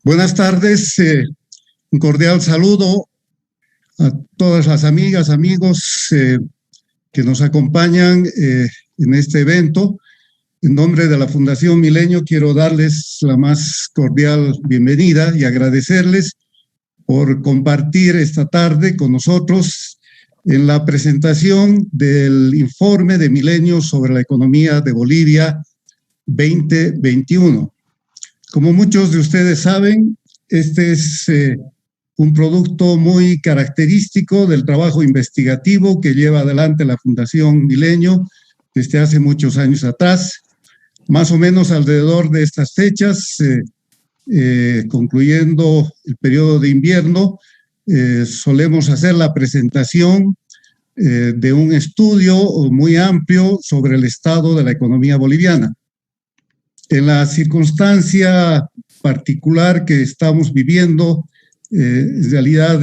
Buenas tardes, un cordial saludo a todas las amigas, amigos que nos acompañan en este evento. En nombre de la Fundación Milenio quiero darles la más cordial bienvenida y agradecerles por compartir esta tarde con nosotros en la presentación del informe de Milenio sobre la economía de Bolivia 2021. Como muchos de ustedes saben, este es un producto muy característico del trabajo investigativo que lleva adelante la Fundación Milenio desde hace muchos años atrás. Más o menos alrededor de estas fechas, concluyendo el periodo de invierno, solemos hacer la presentación de un estudio muy amplio sobre el estado de la economía boliviana. En la circunstancia particular que estamos viviendo, en realidad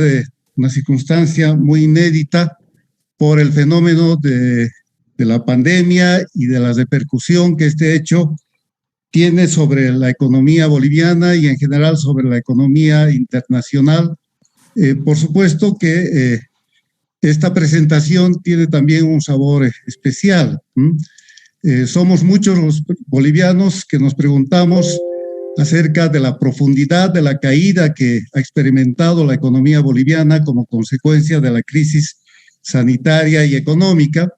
una circunstancia muy inédita por el fenómeno de la pandemia y de la repercusión que este hecho tiene sobre la economía boliviana y en general sobre la economía internacional. Por supuesto que esta presentación tiene también un sabor especial. Somos muchos los bolivianos que nos preguntamos acerca de la profundidad de la caída que ha experimentado la economía boliviana como consecuencia de la crisis sanitaria y económica,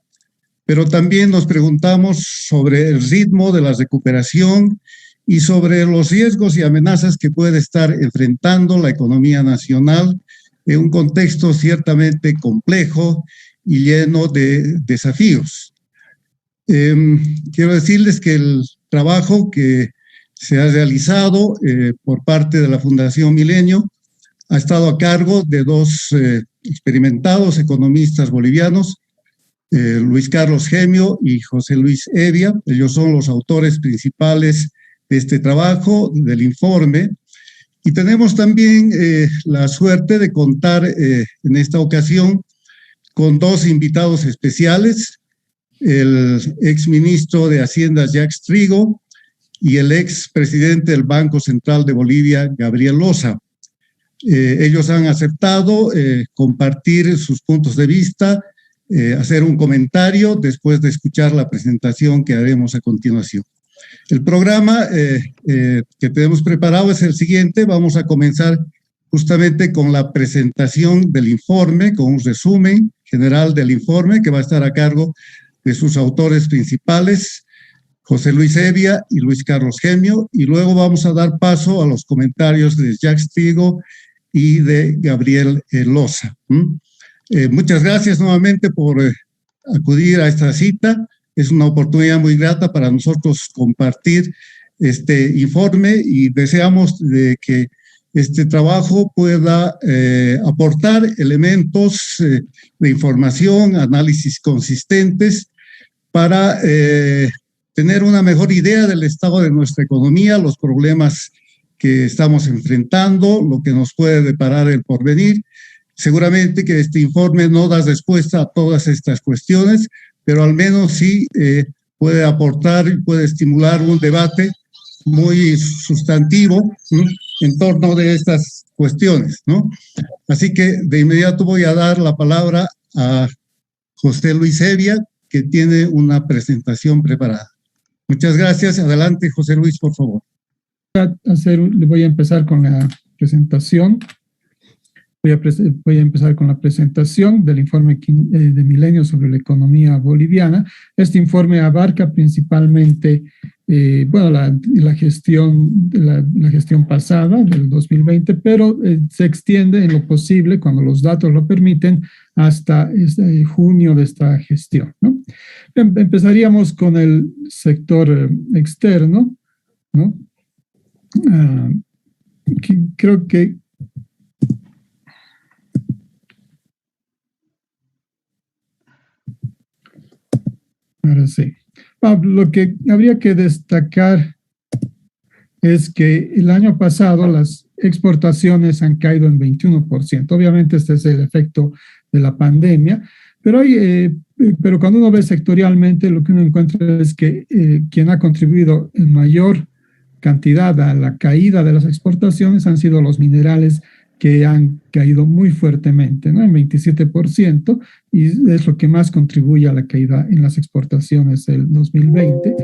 pero también nos preguntamos sobre el ritmo de la recuperación y sobre los riesgos y amenazas que puede estar enfrentando la economía nacional en un contexto ciertamente complejo y lleno de desafíos. Quiero decirles que el trabajo que se ha realizado por parte de la Fundación Milenio ha estado a cargo de dos experimentados economistas bolivianos, Luis Carlos Gemio y José Luis Evia. Ellos son los autores principales de este trabajo, del informe. Y tenemos también la suerte de contar en esta ocasión con dos invitados especiales, el exministro de Hacienda Jacques Trigo y el expresidente del Banco Central de Bolivia, Gabriel Loza. Ellos han aceptado compartir sus puntos de vista, hacer un comentario después de escuchar la presentación que haremos a continuación. El programa que tenemos preparado es el siguiente. Vamos a comenzar justamente con la presentación del informe, con un resumen general del informe que va a estar a cargo de sus autores principales, José Luis Evia y Luis Carlos Gemio, y luego vamos a dar paso a los comentarios de Jacques Trigo y de Gabriel Loza. Muchas gracias nuevamente por acudir a esta cita. Es una oportunidad muy grata para nosotros compartir este informe y deseamos de que este trabajo pueda aportar elementos de información, análisis consistentes para tener una mejor idea del estado de nuestra economía, los problemas que estamos enfrentando, lo que nos puede deparar el porvenir. Seguramente que este informe no da respuesta a todas estas cuestiones, pero al menos sí puede aportar y puede estimular un debate muy sustantivo en torno de estas cuestiones, ¿no? Así que de inmediato voy a dar la palabra a José Luis Evia, que tiene una presentación preparada. Muchas gracias. Adelante, José Luis, por favor. Voy a empezar con la presentación. Voy a empezar con la presentación del informe de Milenio sobre la economía boliviana. Este informe abarca principalmente la gestión pasada del 2020, pero se extiende en lo posible, cuando los datos lo permiten, hasta junio de esta gestión, ¿no? Empezaríamos con el sector externo, ¿no? Creo que ahora sí. Lo que habría que destacar es que el año pasado las exportaciones han caído en 21%. Obviamente este es el efecto de la pandemia, pero cuando uno ve sectorialmente, lo que uno encuentra es que quien ha contribuido en mayor cantidad a la caída de las exportaciones han sido los minerales, que han caído muy fuertemente, ¿no? En 27%, y es lo que más contribuye a la caída en las exportaciones del 2020.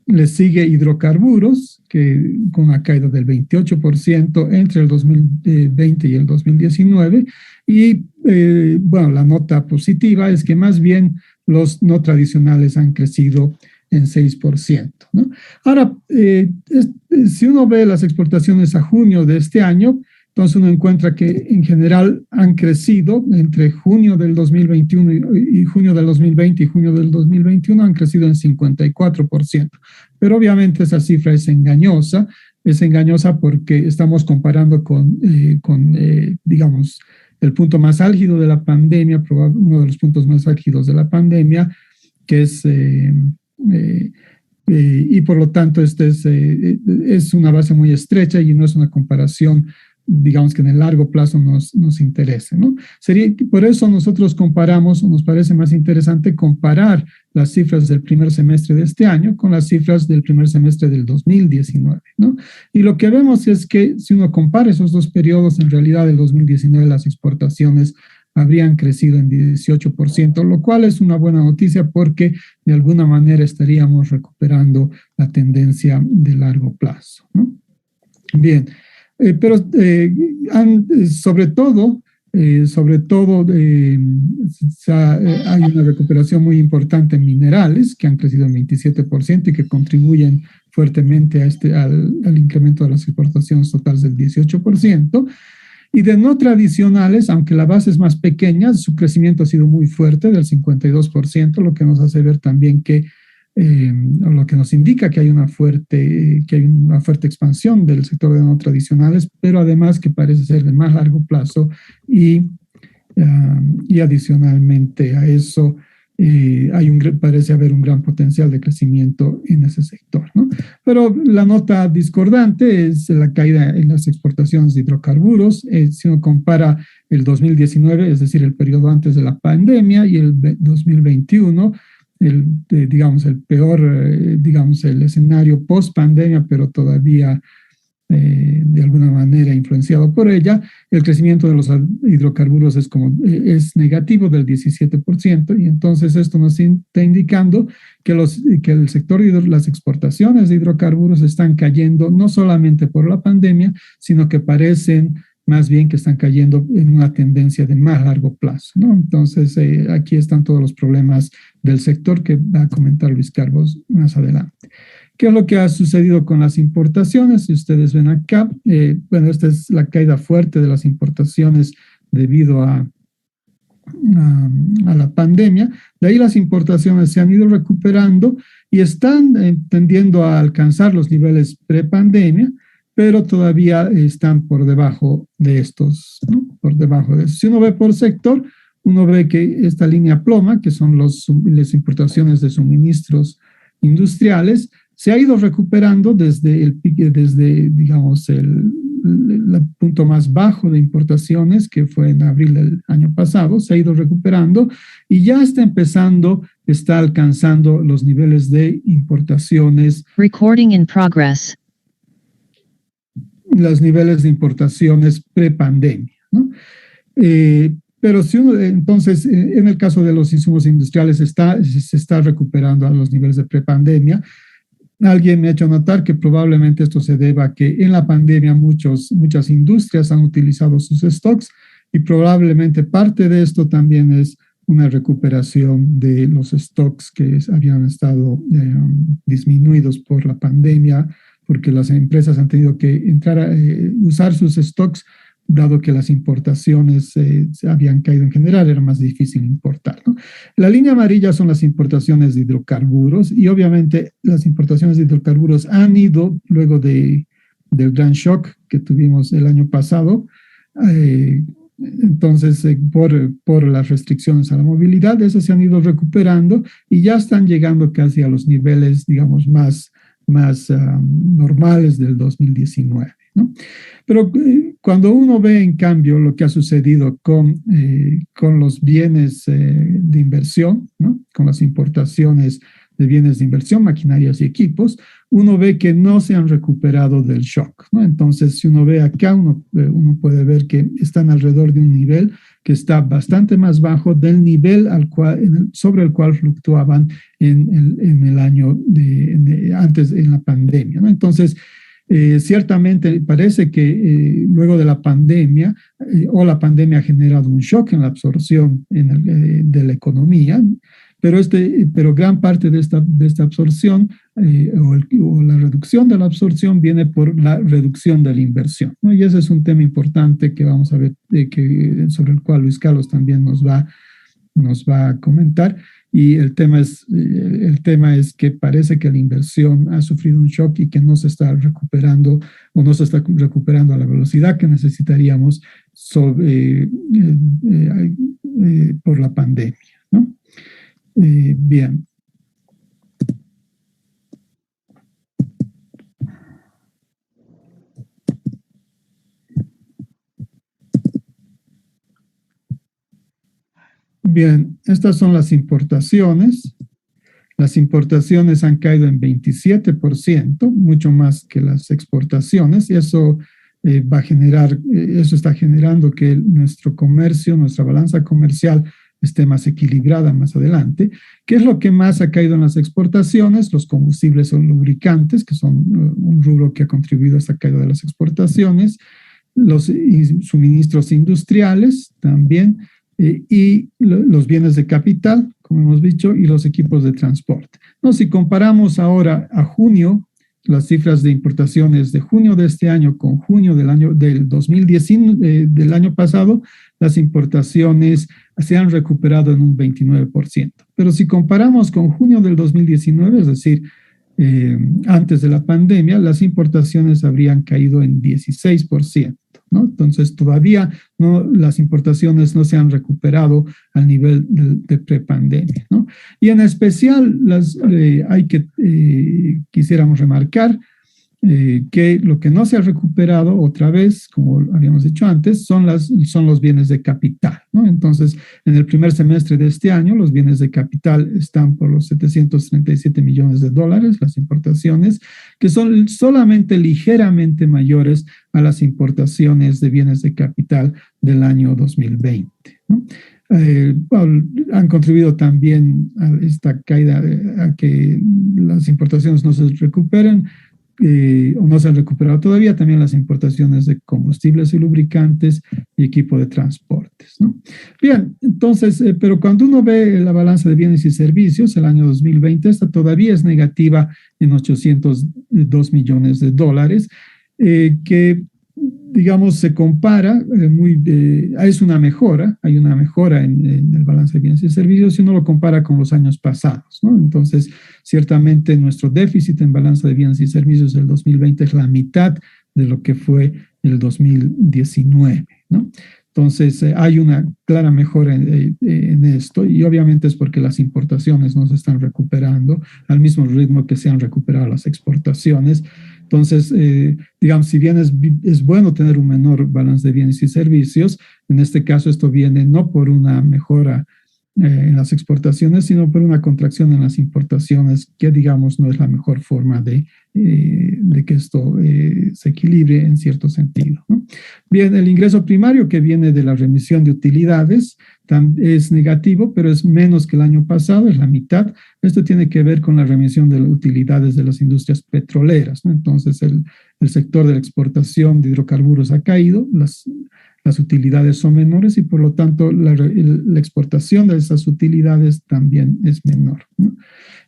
Le sigue hidrocarburos, que con una caída del 28% entre el 2020 y el 2019. Y bueno, la nota positiva es que más bien los no tradicionales han crecido en 6%, ¿no? Ahora, si uno ve las exportaciones a junio de este año, entonces uno encuentra que en general han crecido entre junio del 2021 y junio del 2020 y junio del 2021, han crecido en 54%. Pero obviamente esa cifra es engañosa porque estamos comparando con digamos, el punto más álgido de la pandemia, uno de los puntos más álgidos de la pandemia, que es... y por lo tanto, es una base muy estrecha y no es una comparación, digamos, que en el largo plazo nos interese, ¿no? Por eso nosotros comparamos, o nos parece más interesante comparar las cifras del primer semestre de este año con las cifras del primer semestre del 2019, ¿no? Y lo que vemos es que si uno compara esos dos periodos, en realidad el 2019 las exportaciones habrían crecido en 18%, lo cual es una buena noticia porque de alguna manera estaríamos recuperando la tendencia de largo plazo, ¿no? Bien, pero sobre todo, hay una recuperación muy importante en minerales, que han crecido en 27% y que contribuyen fuertemente al incremento de las exportaciones totales del 18%. Y de no tradicionales, aunque la base es más pequeña, su crecimiento ha sido muy fuerte, del 52%, lo que nos hace ver también que, lo que nos indica que hay una fuerte expansión del sector de no tradicionales, pero además que parece ser de más largo plazo y adicionalmente a eso, parece haber un gran potencial de crecimiento en ese sector, ¿no? Pero la nota discordante es la caída en las exportaciones de hidrocarburos. Si uno compara el 2019, es decir, el periodo antes de la pandemia, y el 2021, digamos, el peor, digamos, el escenario post pandemia, pero todavía de alguna manera influenciado por ella, el crecimiento de los hidrocarburos es negativo del 17%, y entonces esto nos está indicando que el sector de las exportaciones de hidrocarburos están cayendo no solamente por la pandemia, sino que parecen más bien que están cayendo en una tendencia de más largo plazo, ¿no? Entonces, aquí están todos los problemas del sector que va a comentar Luis Carlos más adelante. ¿Qué es lo que ha sucedido con las importaciones? Si ustedes ven acá, bueno, esta es la caída fuerte de las importaciones debido a la pandemia. De ahí las importaciones se han ido recuperando y están tendiendo a alcanzar los niveles pre-pandemia, pero todavía están por debajo de estos, ¿no? Por debajo de eso. Si uno ve por sector, uno ve que esta línea ploma, que son las importaciones de suministros industriales, se ha ido recuperando desde digamos, el punto más bajo de importaciones, que fue en abril del año pasado, se ha ido recuperando y ya está alcanzando los niveles de importaciones. Recording in progress. Los niveles de importaciones pre-pandemia, ¿no? Pero si uno, entonces, en el caso de los insumos industriales, se está recuperando a los niveles de pre-pandemia. Alguien me ha hecho notar que probablemente esto se deba a que en la pandemia muchas industrias han utilizado sus stocks, y probablemente parte de esto también es una recuperación de los stocks que habían estado disminuidos por la pandemia, porque las empresas han tenido que usar sus stocks, dado que las importaciones se habían caído en general, era más difícil importar, ¿no? La línea amarilla son las importaciones de hidrocarburos, y obviamente las importaciones de hidrocarburos han ido, luego del gran shock que tuvimos el año pasado, entonces por las restricciones a la movilidad, esas se han ido recuperando y ya están llegando casi a los niveles, digamos, más normales del 2019, ¿no? Pero cuando uno ve, en cambio, lo que ha sucedido con los bienes de inversión, ¿no? Con las importaciones de bienes de inversión, maquinarias y equipos, uno ve que no se han recuperado del shock, ¿no? Entonces, si uno ve acá, uno puede ver que están alrededor de un nivel que está bastante más bajo del nivel sobre el cual fluctuaban en el año antes, en la pandemia, ¿no? Entonces, ciertamente parece que luego de la pandemia, la pandemia ha generado un shock en la absorción de la economía, pero gran parte de esta absorción o la reducción de la absorción viene por la reducción de la inversión, ¿no? Y ese es un tema importante que vamos a ver, sobre el cual Luis Carlos también nos va a comentar. Y el tema es que parece que la inversión ha sufrido un shock y que no se está recuperando o no se está recuperando a la velocidad que necesitaríamos por la pandemia, ¿no? Bien. Bien, estas son las importaciones. Las importaciones han caído en 27%, mucho más que las exportaciones, y eso eso está generando que nuestro comercio, nuestra balanza comercial esté más equilibrada más adelante. ¿Qué es lo que más ha caído en las exportaciones? Los combustibles o lubricantes, que son un rubro que ha contribuido a esta caída de las exportaciones, los suministros industriales también, y los bienes de capital, como hemos dicho, y los equipos de transporte. No, si comparamos ahora a junio, las cifras de importaciones de junio de este año con junio del 2019, del año pasado, las importaciones se han recuperado en un 29%. Pero si comparamos con junio del 2019, es decir, antes de la pandemia, las importaciones habrían caído en 16%. ¿no? Entonces, todavía las importaciones no se han recuperado al nivel de prepandemia, ¿no? Y en especial, quisiéramos remarcar que lo que no se ha recuperado otra vez, como habíamos dicho antes, son los bienes de capital, ¿no? Entonces, en el primer semestre de este año, los bienes de capital están por los $737 millones, las importaciones, que son solamente ligeramente mayores a las importaciones de bienes de capital del año 2020, ¿no? Han contribuido también a esta caída, a que las importaciones no se recuperen, o no se han recuperado todavía, también las importaciones de combustibles y lubricantes y equipo de transportes, ¿no? Bien, entonces, pero cuando uno ve la balanza de bienes y servicios, el año 2020, esta todavía es negativa en $802 millones, que, digamos, se compara, es una mejora, hay una mejora en el balance de bienes y servicios si uno lo compara con los años pasados, ¿no? Entonces, ciertamente nuestro déficit en balance de bienes y servicios del 2020 es la mitad de lo que fue el 2019, ¿no? Entonces, hay una clara mejora en esto, y obviamente es porque las importaciones no se están recuperando al mismo ritmo que se han recuperado las exportaciones. Entonces, digamos, si bien es bueno tener un menor balance de bienes y servicios, en este caso esto viene no por una mejora en las exportaciones, sino por una contracción en las importaciones, que, digamos, no es la mejor forma de que esto se equilibre en cierto sentido, ¿no? Bien, el ingreso primario, que viene de la remisión de utilidades, es negativo, pero es menos que el año pasado, es la mitad. Esto tiene que ver con la remisión de las utilidades de las industrias petroleras, ¿no? Entonces, el sector de la exportación de hidrocarburos ha caído, las utilidades son menores, y por lo tanto la exportación de esas utilidades también es menor, ¿no?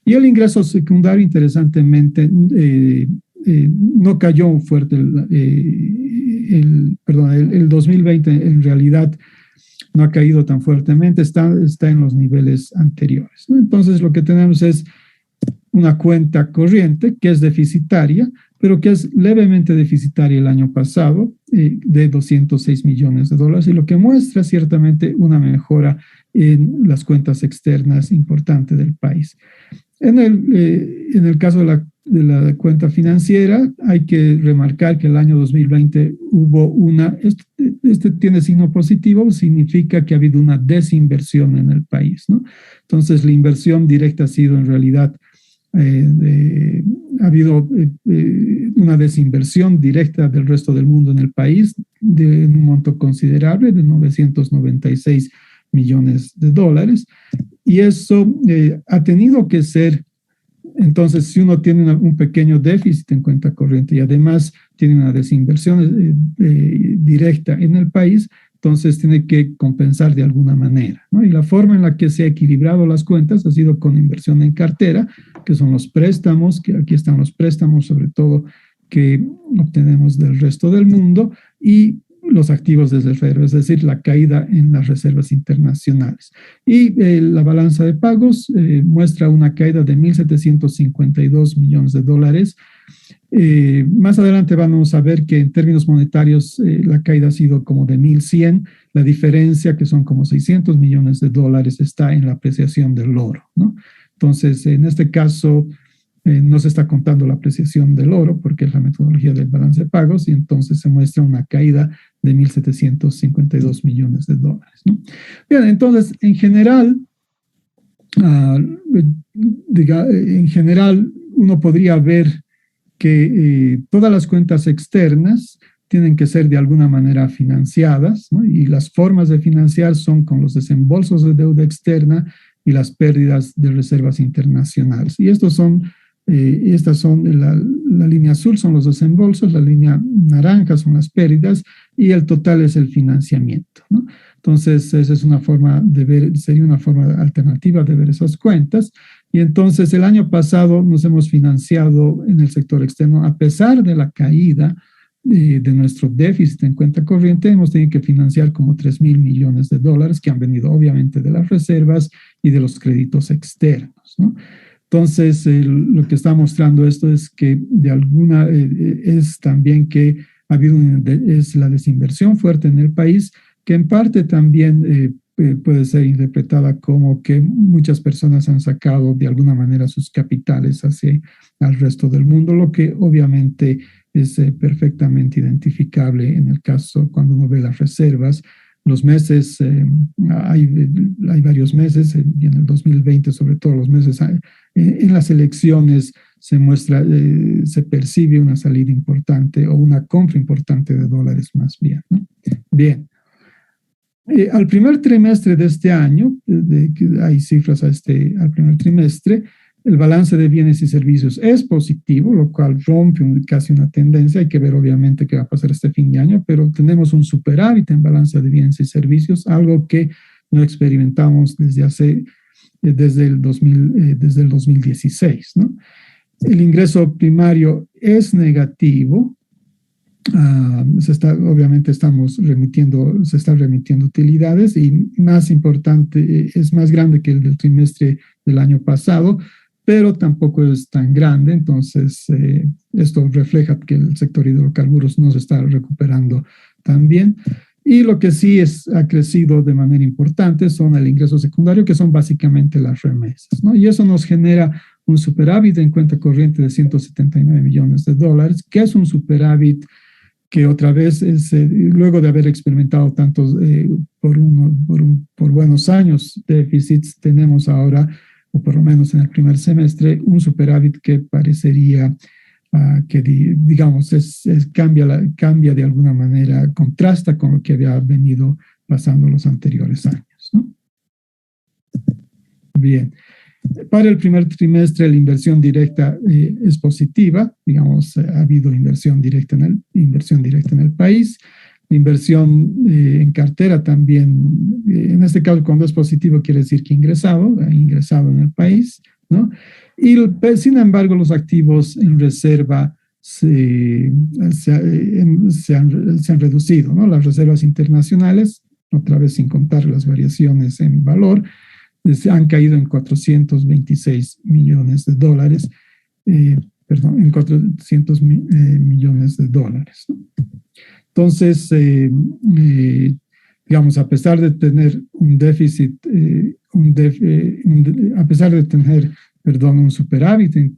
Y el ingreso secundario, interesantemente, no cayó fuerte. El 2020 en realidad no ha caído tan fuertemente, está en los niveles anteriores, ¿no? Entonces, lo que tenemos es una cuenta corriente que es deficitaria, pero que es levemente deficitaria el año pasado, de $206 millones, y lo que muestra ciertamente una mejora en las cuentas externas importante del país. En el caso de la cuenta financiera, hay que remarcar que el año 2020 hubo este tiene signo positivo, significa que ha habido una desinversión en el país, ¿no? Entonces, la inversión directa ha sido en realidad ha habido una desinversión directa del resto del mundo en el país de un monto considerable de 996 millones de dólares. Y eso ha tenido que ser, entonces, si uno tiene un pequeño déficit en cuenta corriente y además tiene una desinversión directa en el país, entonces tiene que compensar de alguna manera, ¿no? Y la forma en la que se ha equilibrado las cuentas ha sido con inversión en cartera, que son los préstamos, que aquí están los préstamos sobre todo que obtenemos del resto del mundo, y los activos desde el FEDER, es decir, la caída en las reservas internacionales. Y la balanza de pagos muestra una caída de 1.752 millones de dólares. Más adelante vamos a ver que en términos monetarios la caída ha sido como de 1.100. La diferencia, que son como 600 millones de dólares, está en la apreciación del oro, ¿no? Entonces, en este caso, no se está contando la apreciación del oro porque es la metodología del balance de pagos, y entonces se muestra una caída de 1.752 millones de dólares, ¿no? Bien, entonces, en general, uno podría ver que todas las cuentas externas tienen que ser de alguna manera financiadas, ¿no? Y las formas de financiar son con los desembolsos de deuda externa y las pérdidas de reservas internacionales. Y estas son la línea azul son los desembolsos, la línea naranja son las pérdidas y el total es el financiamiento, ¿no? Entonces, esa es una forma de ver, sería una forma alternativa de ver esas cuentas. Y entonces, el año pasado nos hemos financiado en el sector externo, a pesar de la caída de nuestro déficit en cuenta corriente, hemos tenido que financiar como 3.000 millones de dólares que han venido obviamente de las reservas y de los créditos externos, ¿no? Entonces, lo que está mostrando esto es que es también que ha habido es la desinversión fuerte en el país, que en parte también puede ser interpretada como que muchas personas han sacado de alguna manera sus capitales hacia el resto del mundo, lo que obviamente es perfectamente identificable en el caso cuando uno ve las reservas. Los meses, hay varios meses, y en el 2020 sobre todo los meses, en las elecciones se percibe una salida importante o una compra importante de dólares más bien, ¿no? Bien. Al primer trimestre de este año, hay cifras al primer trimestre, el balance de bienes y servicios es positivo, lo cual rompe casi una tendencia. Hay que ver obviamente qué va a pasar este fin de año, pero tenemos un superávit en balance de bienes y servicios, algo que no experimentamos desde el 2016, ¿no? El ingreso primario es negativo. Obviamente se está remitiendo utilidades, y más importante, es más grande que el del trimestre del año pasado, pero tampoco es tan grande. Entonces, esto refleja que el sector hidrocarburos no se está recuperando tan bien. Y lo que sí ha crecido de manera importante son el ingreso secundario, que son básicamente las remesas, ¿no? Y eso nos genera un superávit en cuenta corriente de 179 millones de dólares, que es un superávit que otra vez luego de haber experimentado tantos, por buenos años déficits, tenemos ahora, o por lo menos en el primer semestre, un superávit que parecería que, digamos, cambia de alguna manera, contrasta con lo que había venido pasando los anteriores años, ¿no? Bien. Para el primer trimestre, la inversión directa es positiva, digamos, ha habido inversión directa en el país. La inversión en cartera también, en este caso, cuando es positivo, quiere decir que ha ingresado en el país, ¿no? Y sin embargo, los activos en reserva se han reducido, ¿no? Las reservas internacionales, otra vez sin contar las variaciones en valor, han caído en 426 millones de dólares, en 400 millones de dólares, ¿no? Entonces, digamos, a pesar de tener un déficit, a pesar de tener, un superávit en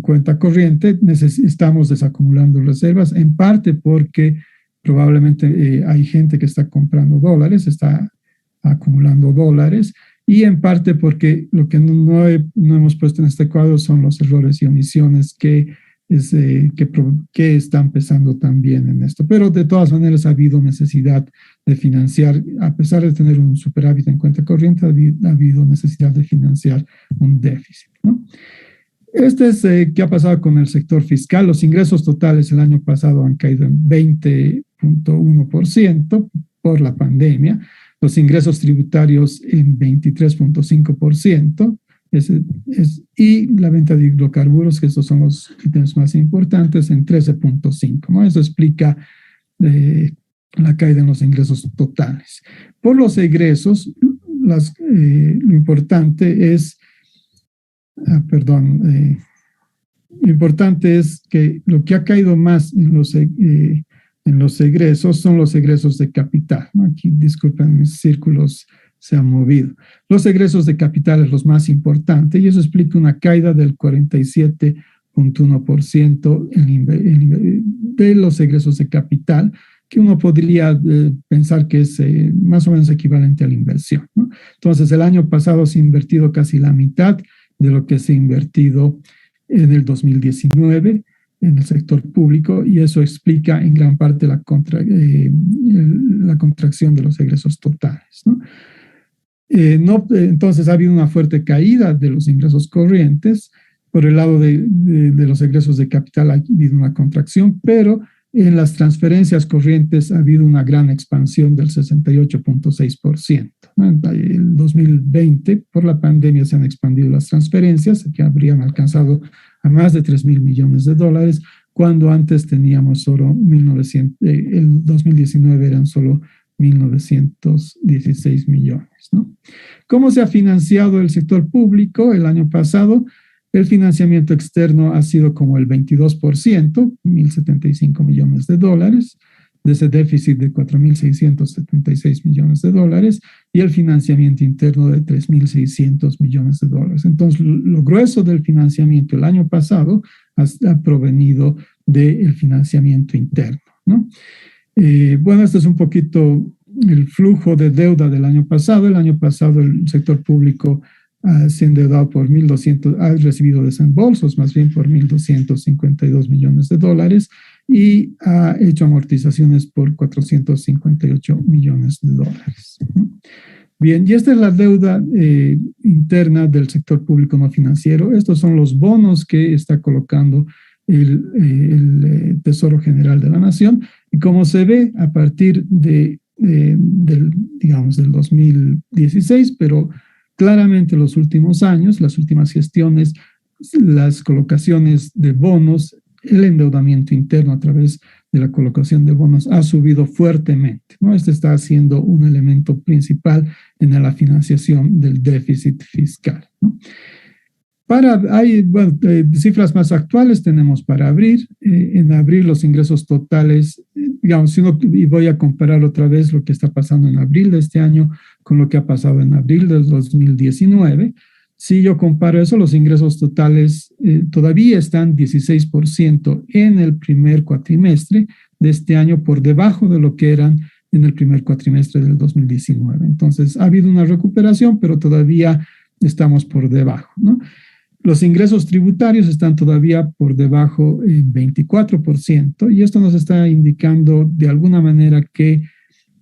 cuenta corriente, estamos desacumulando reservas, en parte porque probablemente hay gente que está comprando dólares, está acumulando dólares, y en parte porque lo que no hemos puesto en este cuadro son los errores y omisiones que están pesando también en esto. Pero de todas maneras ha habido necesidad de financiar, a pesar de tener un superávit en cuenta corriente, ha habido necesidad de financiar un déficit, ¿no? Este es qué ha pasado con el sector fiscal. Los ingresos totales el año pasado han caído en 20.1% por la pandemia. Los ingresos tributarios en 23.5%. Y la venta de hidrocarburos, que estos son los ítems más importantes, en 13.5%, ¿no? Eso explica la caída en los ingresos totales. Por los egresos, lo importante es, lo importante es que lo que ha caído más en los egresos son los egresos de capital, ¿no? Aquí, disculpen, mis círculos se han movido. Los egresos de capital es los más importantes y eso explica una caída del 47.1% de los egresos de capital, que uno podría pensar que es más o menos equivalente a la inversión, ¿no? Entonces, el año pasado se ha invertido casi la mitad de lo que se ha invertido en el 2019 en el sector público, y eso explica en gran parte la contracción de los egresos totales, ¿no? Entonces ha habido una fuerte caída de los ingresos corrientes. Por el lado de los egresos de capital ha habido una contracción, pero en las transferencias corrientes ha habido una gran expansión del 68.6%, ¿no? En el 2020, por la pandemia, se han expandido las transferencias, que habrían alcanzado a más de 3.000 millones de dólares, cuando antes teníamos solo el 2019 eran solo 1.916 millones, ¿no? ¿Cómo se ha financiado el sector público el año pasado? El financiamiento externo ha sido como el 22%, 1.075 millones de dólares, de ese déficit de 4.676 millones de dólares, y el financiamiento interno de 3.600 millones de dólares. Entonces, lo grueso del financiamiento el año pasado ha provenido del financiamiento interno, ¿no? Bueno, este es un poquito el flujo de deuda del año pasado. El año pasado el sector público se ha endeudado por 1.200, ha recibido desembolsos más bien por 1.252 millones de dólares y ha hecho amortizaciones por 458 millones de dólares, ¿no? Bien, y esta es la deuda interna del sector público no financiero. Estos son los bonos que está colocando el Tesoro General de la Nación, y como se ve a partir del 2016, pero claramente los últimos años, las últimas gestiones, las colocaciones de bonos, el endeudamiento interno a través de la colocación de bonos ha subido fuertemente, ¿no? Este está siendo un elemento principal en la financiación del déficit fiscal, ¿no? Cifras más actuales tenemos para abril. En abril los ingresos totales, y voy a comparar otra vez lo que está pasando en abril de este año con lo que ha pasado en abril del 2019. Si yo comparo eso, los ingresos totales todavía están 16% en el primer cuatrimestre de este año, por debajo de lo que eran en el primer cuatrimestre del 2019. Entonces, ha habido una recuperación, pero todavía estamos por debajo, ¿no? Los ingresos tributarios están todavía por debajo en 24%, y esto nos está indicando de alguna manera que,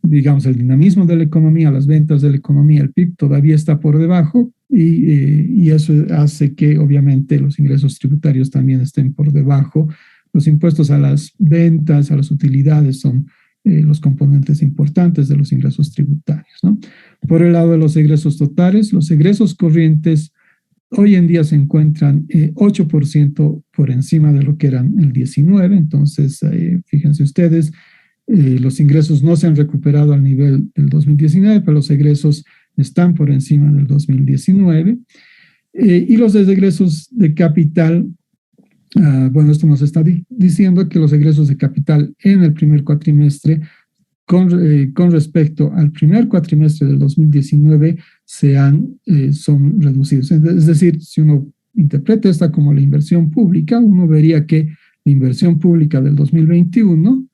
digamos, el dinamismo de la economía, las ventas de la economía, el PIB todavía está por debajo, y eso hace que obviamente los ingresos tributarios también estén por debajo. Los impuestos a las ventas, a las utilidades son los componentes importantes de los ingresos tributarios, ¿no? Por el lado de los egresos totales, los egresos corrientes hoy en día se encuentran 8% por encima de lo que eran el 19. Entonces, fíjense ustedes, los ingresos no se han recuperado al nivel del 2019, pero los egresos están por encima del 2019. Y los egresos de capital, esto nos está diciendo que los egresos de capital en el primer cuatrimestre con respecto al primer cuatrimestre del 2019 son reducidos. Es decir, si uno interpreta esta como la inversión pública, uno vería que la inversión pública del 2021,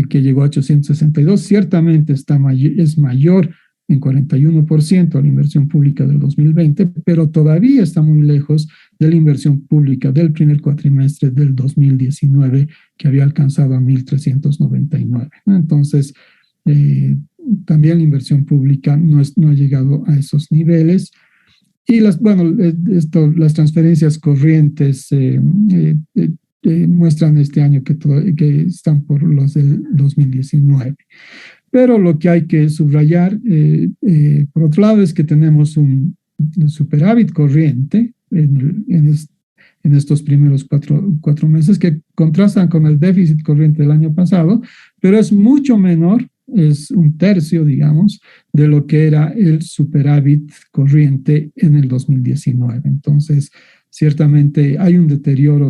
que llegó a 862, ciertamente es mayor en 41% a la inversión pública del 2020, pero todavía está muy lejos de la inversión pública del primer cuatrimestre del 2019, que había alcanzado a 1.399. ¿No? Entonces, también la inversión pública no ha llegado a esos niveles. Y las transferencias corrientes muestran este año que están por los del 2019. Pero lo que hay que subrayar, por otro lado, es que tenemos un superávit corriente en estos primeros cuatro meses que contrastan con el déficit corriente del año pasado, pero es mucho menor, es un tercio, digamos, de lo que era el superávit corriente en el 2019. Entonces, ciertamente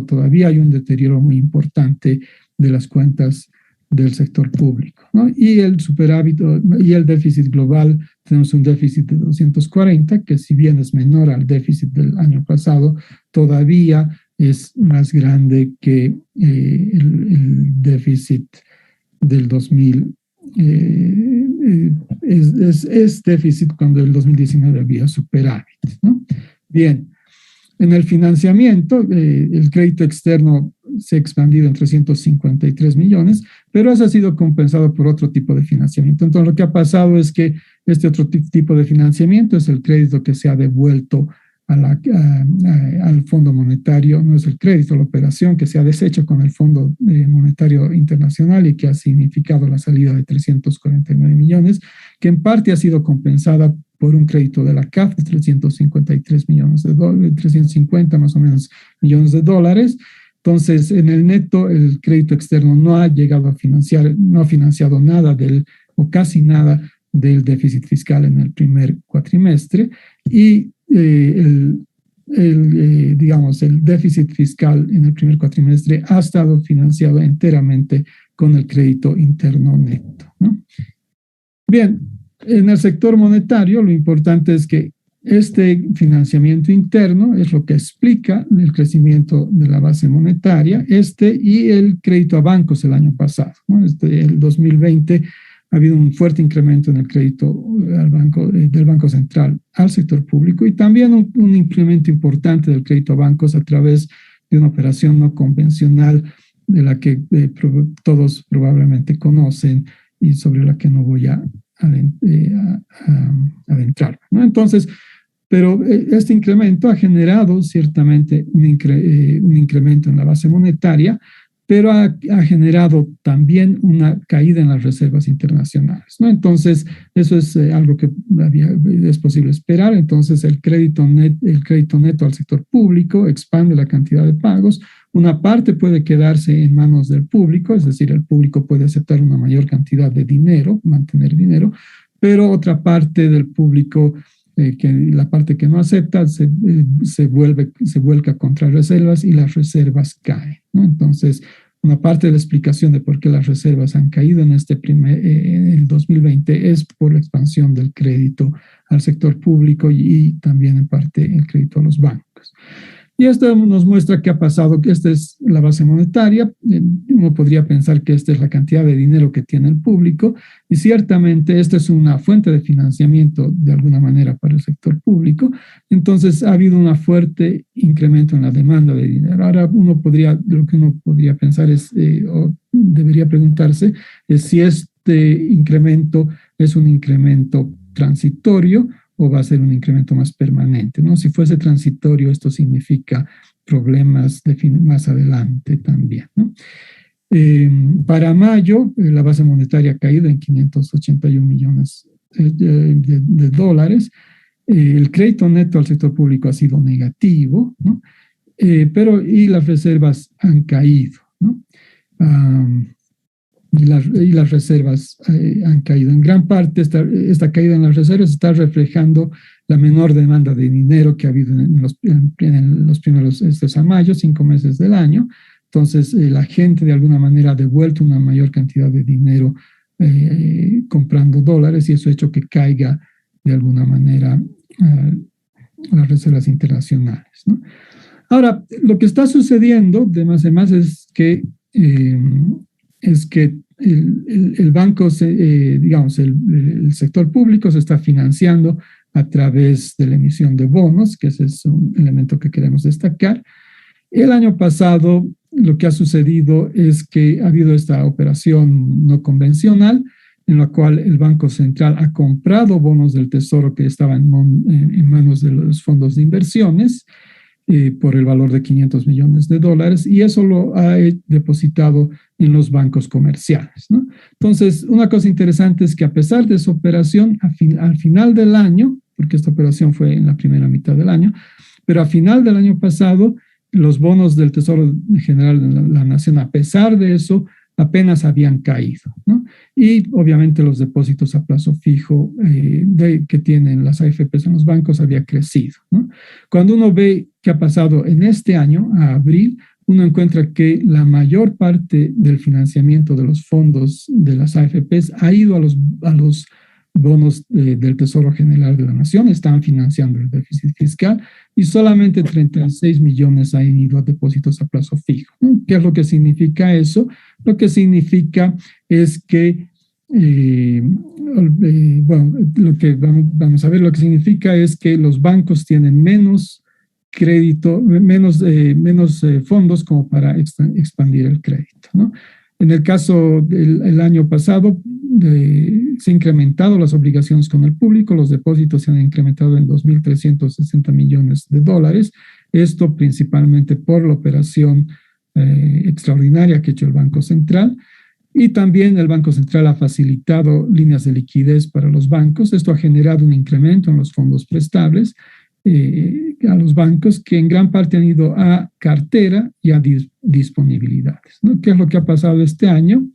todavía hay un deterioro muy importante de las cuentas del sector público, ¿no? Y el superávit y el déficit global, tenemos un déficit de 240, que si bien es menor al déficit del año pasado, todavía es más grande que el déficit del 2000. Es déficit cuando el 2019 había superávit, ¿no? Bien, en el financiamiento, el crédito externo se ha expandido en 353 millones, pero eso ha sido compensado por otro tipo de financiamiento. Entonces, lo que ha pasado es que este otro tipo de financiamiento es el crédito que se ha devuelto al Fondo Monetario, no es el crédito, la operación que se ha deshecho con el Fondo Monetario Internacional y que ha significado la salida de 349 millones, que en parte ha sido compensada por un crédito de la CAF de 353 millones de dólares, 350 más o menos millones de dólares. Entonces, en el neto, el crédito externo no ha llegado a financiar, no ha financiado nada o casi nada del déficit fiscal en el primer cuatrimestre y digamos, el déficit fiscal en el primer cuatrimestre ha estado financiado enteramente con el crédito interno neto, ¿no? Bien, en el sector monetario lo importante es que este financiamiento interno es lo que explica el crecimiento de la base monetaria, y el crédito a bancos el año pasado, ¿no? El 2020 ha habido un fuerte incremento en el crédito del Banco Central al sector público y también un incremento importante del crédito a bancos a través de una operación no convencional de la que todos probablemente conocen y sobre la que no voy a adentrar, ¿no? Entonces, pero este incremento ha generado ciertamente un incremento en la base monetaria, pero ha generado también una caída en las reservas internacionales, ¿no? Entonces, eso es algo que es posible esperar. Entonces, el crédito neto al sector público expande la cantidad de pagos. Una parte puede quedarse en manos del público, es decir, el público puede aceptar una mayor cantidad de dinero, mantener dinero, pero otra parte del público, la parte que no acepta, se vuelca contra reservas y las reservas caen, ¿no? Entonces, una parte de la explicación de por qué las reservas han caído en el 2020 es por la expansión del crédito al sector público y también en parte el crédito a los bancos. Y esto nos muestra qué ha pasado, que esta es la base monetaria. Uno podría pensar que esta es la cantidad de dinero que tiene el público y ciertamente esta es una fuente de financiamiento de alguna manera para el sector público. Entonces ha habido un fuerte incremento en la demanda de dinero. Ahora lo que uno podría pensar o debería preguntarse es si este incremento es un incremento transitorio o va a ser un incremento más permanente, ¿no? Si fuese transitorio, esto significa problemas más adelante también, ¿no? Para mayo, la base monetaria ha caído en 581 millones de dólares. El crédito neto al sector público ha sido negativo, ¿no? Y las reservas han caído, ¿no? Y las reservas han caído. En gran parte esta caída en las reservas está reflejando la menor demanda de dinero que ha habido en los primeros a mayo, 5 meses del año. Entonces, la gente de alguna manera ha devuelto una mayor cantidad de dinero comprando dólares y eso ha hecho que caiga de alguna manera las reservas internacionales, ¿no? Ahora, lo que está sucediendo de más en más es que el banco, digamos, el sector público se está financiando a través de la emisión de bonos, que ese es un elemento que queremos destacar. El año pasado lo que ha sucedido es que ha habido esta operación no convencional en la cual el Banco Central ha comprado bonos del Tesoro que estaban en manos de los fondos de inversiones por el valor de $500 millones y eso lo ha depositado en los bancos comerciales, ¿no? Entonces, una cosa interesante es que a pesar de esa operación, al final del año, porque esta operación fue en la primera mitad del año, pero a final del año pasado, los bonos del Tesoro General de la Nación, a pesar de eso, apenas habían caído, ¿no? Y obviamente los depósitos a plazo fijo que tienen las AFPs en los bancos había crecido, ¿no? Cuando uno ve qué ha pasado en este año, a abril, uno encuentra que la mayor parte del financiamiento de los fondos de las AFPs ha ido a los bonos del Tesoro General de la Nación, están financiando el déficit fiscal y solamente 36 millones han ido a depósitos a plazo fijo, ¿no? ¿Qué es lo que significa eso? Lo que significa es que, bueno, lo que vamos a ver, lo que significa es que los bancos tienen menos crédito, menos fondos como para expandir el crédito, ¿no? En el caso del año pasado, se han incrementado las obligaciones con el público, los depósitos se han incrementado en $2.360 millones. Esto principalmente por la operación extraordinaria que ha hecho el Banco Central. Y también el Banco Central ha facilitado líneas de liquidez para los bancos. Esto ha generado un incremento en los fondos prestables a los bancos que en gran parte han ido a cartera y a disponibilidades, ¿no? ¿Qué es lo que ha pasado este año?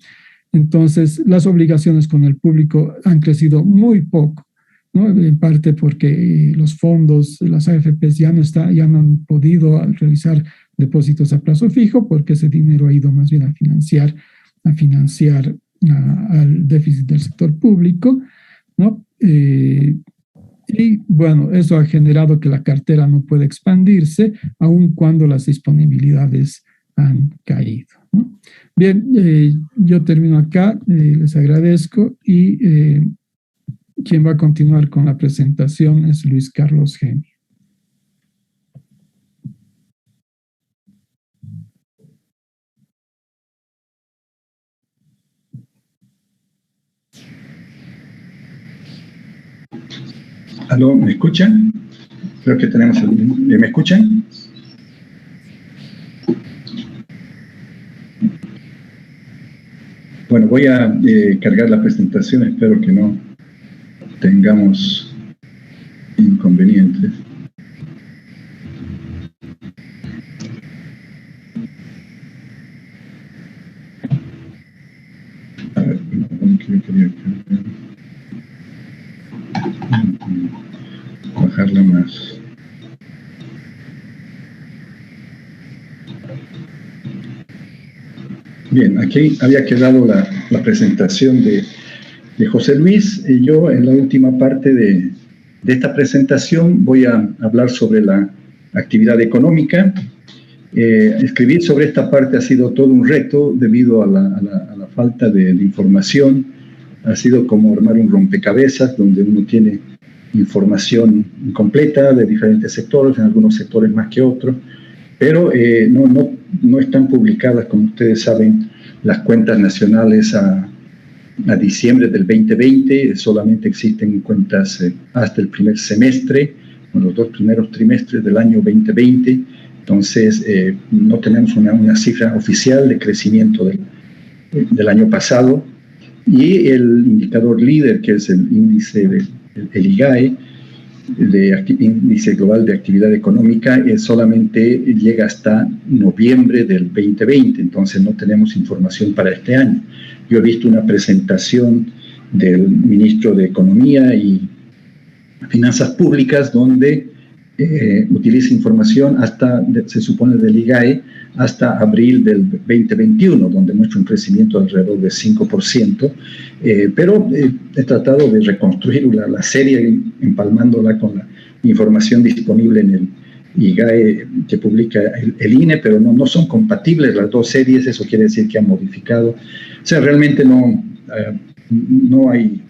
Entonces, las obligaciones con el público han crecido muy poco, ¿no? En parte porque los fondos, las AFPs ya no han podido realizar depósitos a plazo fijo porque ese dinero ha ido más bien a financiar al déficit del sector público, ¿no? Y bueno, eso ha generado que la cartera no puede expandirse aun cuando las disponibilidades han caído, ¿no? Bien, yo termino acá, les agradezco y quien va a continuar con la presentación es Luis Carlos Geni. ¿Aló? ¿Me escuchan? Creo que tenemos ¿me escuchan? Bueno, voy a cargar la presentación, espero que no tengamos inconvenientes. A ver, ¿qué yo quería cargar? Bajarla más. Bien, aquí había quedado la presentación de José Luis. Y yo en la última parte de esta presentación voy a hablar sobre la actividad económica. Escribir sobre esta parte ha sido todo un reto debido a la falta de información. Ha sido como armar un rompecabezas donde uno tiene información incompleta de diferentes sectores, en algunos sectores más que otros, pero no están publicadas, como ustedes saben, las cuentas nacionales a diciembre del 2020, solamente existen cuentas hasta el primer semestre, los 2 primeros trimestres del año 2020, entonces no tenemos una cifra oficial de crecimiento del año pasado, y el indicador líder, que es el índice el IGAE, Índice Global de Actividad Económica, solamente llega hasta noviembre del 2020, entonces no tenemos información para este año. Yo he visto una presentación del ministro de Economía y Finanzas Públicas donde utiliza información se supone del IGAE, hasta abril del 2021, donde muestra un crecimiento de alrededor de 5%, pero he tratado de reconstruir la serie empalmándola con la información disponible en el IGAE que publica el INE, pero no son compatibles las dos series. Eso quiere decir que han modificado sea, realmente no hay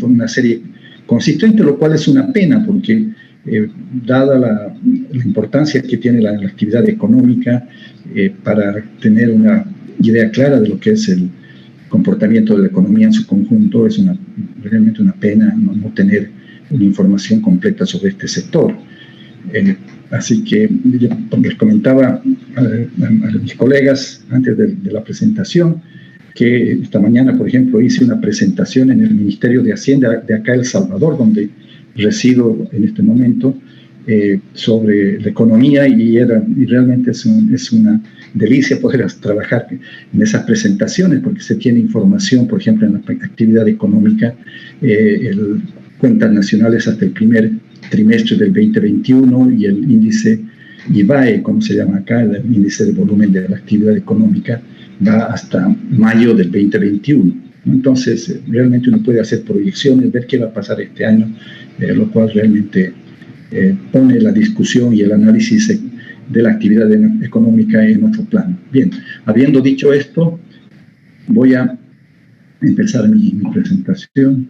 una serie consistente, lo cual es una pena porque dada la importancia que tiene la actividad económica para tener una idea clara de lo que es el comportamiento de la economía en su conjunto, es realmente una pena no tener una información completa sobre este sector. Así que yo les comentaba a mis colegas antes de la presentación que esta mañana, por ejemplo, hice una presentación en el Ministerio de Hacienda de acá El Salvador, donde resido en este momento, sobre la economía y realmente es una delicia poder trabajar en esas presentaciones porque se tiene información, por ejemplo, en la actividad económica, cuentas nacionales hasta el primer trimestre del 2021 y el índice IVAE, como se llama acá, el índice de volumen de la actividad económica, va hasta mayo del 2021. Entonces, realmente uno puede hacer proyecciones, ver qué va a pasar este año, lo cual realmente pone la discusión y el análisis de la actividad económica en otro plano. Bien, habiendo dicho esto, voy a empezar mi presentación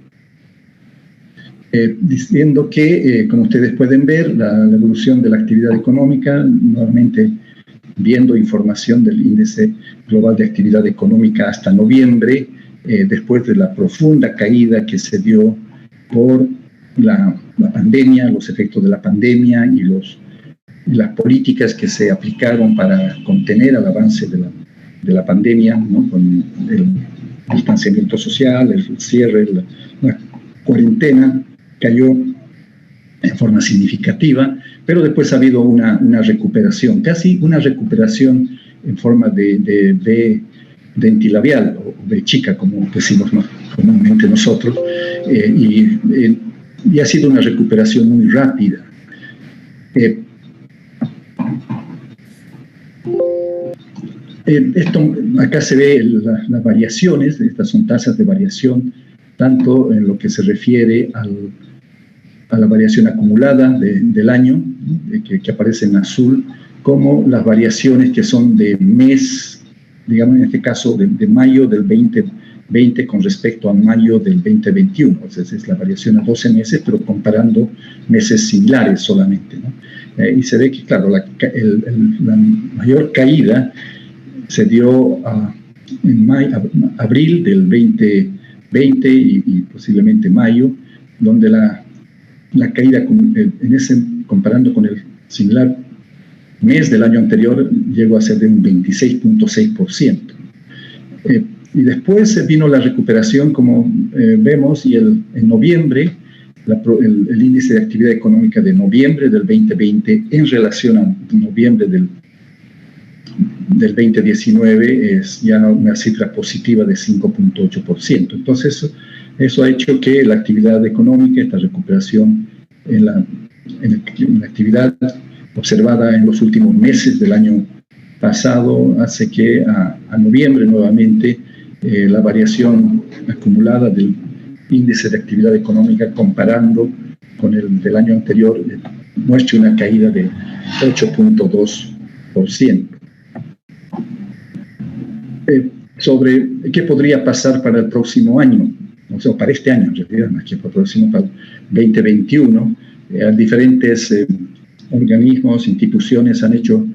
diciendo que, como ustedes pueden ver, la evolución de la actividad económica, nuevamente viendo información del Índice Global de Actividad Económica hasta noviembre, después de la profunda caída que se dio por la pandemia, los efectos de la pandemia y las políticas que se aplicaron para contener el avance de la pandemia, ¿no? Con el distanciamiento social, el cierre, la cuarentena, cayó en forma significativa, pero después ha habido una recuperación, casi una recuperación en forma de dentilabial, o de chica, como decimos comúnmente nosotros, y ha sido una recuperación muy rápida. Acá se ve las variaciones, estas son tasas de variación, tanto en lo que se refiere a la variación acumulada del año, que aparece en azul, como las variaciones que son de mes, digamos en este caso de mayo del 2020 con respecto a mayo del 2021. O sea, es la variación a 12 meses, pero comparando meses similares solamente, ¿no? Y se ve que, claro, la mayor caída se dio en abril del 2020 y posiblemente mayo, donde la caída comparando con el similar mes del año anterior llegó a ser de un 26.6%. Y después vino la recuperación, como vemos, y en noviembre, el índice de actividad económica de noviembre del 2020 en relación a noviembre del 2019 es ya una cifra positiva de 5.8%. Entonces, eso ha hecho que la actividad económica, esta recuperación en la actividad observada en los últimos meses del año pasado, hace que a noviembre nuevamente la variación acumulada del índice de actividad económica comparando con el del año anterior muestre una caída de 8.2%. Sobre qué podría pasar para el próximo año, o sea, para este año, en realidad, más que para el próximo, para el 2021, diferentes organismos, instituciones han hecho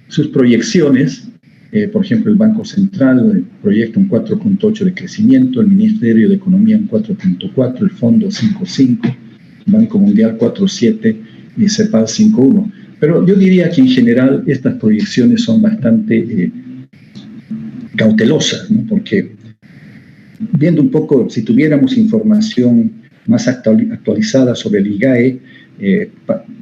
sus proyecciones. Por ejemplo, el Banco Central proyecta un 4.8 de crecimiento, el Ministerio de Economía un 4.4, el Fondo 5.5, el Banco Mundial 4.7 y CEPAL 5.1. Pero yo diría que en general estas proyecciones son bastante cautelosas, ¿no? Porque viendo un poco, si tuviéramos información más actualizada sobre el IGAE,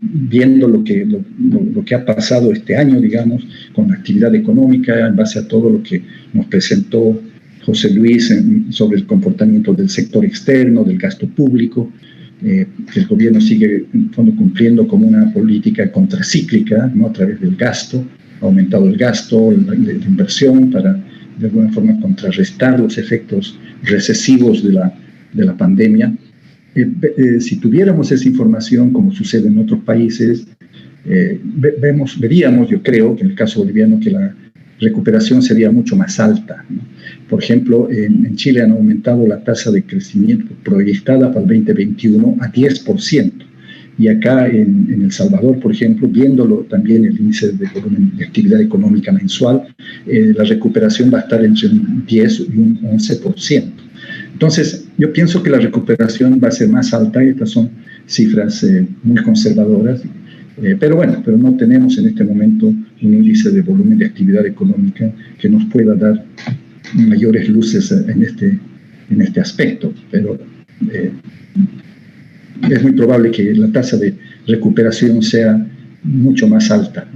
viendo lo que ha pasado este año, digamos, con la actividad económica, en base a todo lo que nos presentó José Luis sobre el comportamiento del sector externo, del gasto público, que el gobierno sigue en fondo cumpliendo como una política contracíclica, ¿no? A través del gasto, ha aumentado el gasto, la inversión para de alguna forma contrarrestar los efectos recesivos de la pandemia. Si tuviéramos esa información, como sucede en otros países, veríamos, yo creo, que en el caso boliviano, que la recuperación sería mucho más alta, ¿no? Por ejemplo, en Chile han aumentado la tasa de crecimiento proyectada para el 2021 a 10%. Y acá en El Salvador, por ejemplo, viéndolo también el índice de volumen de actividad económica mensual, la recuperación va a estar entre un 10 y un 11%. Entonces, yo pienso que la recuperación va a ser más alta. Estas son cifras muy conservadoras, pero bueno, pero no tenemos en este momento un índice de volumen de actividad económica que nos pueda dar mayores luces en este aspecto. Pero es muy probable que la tasa de recuperación sea mucho más alta.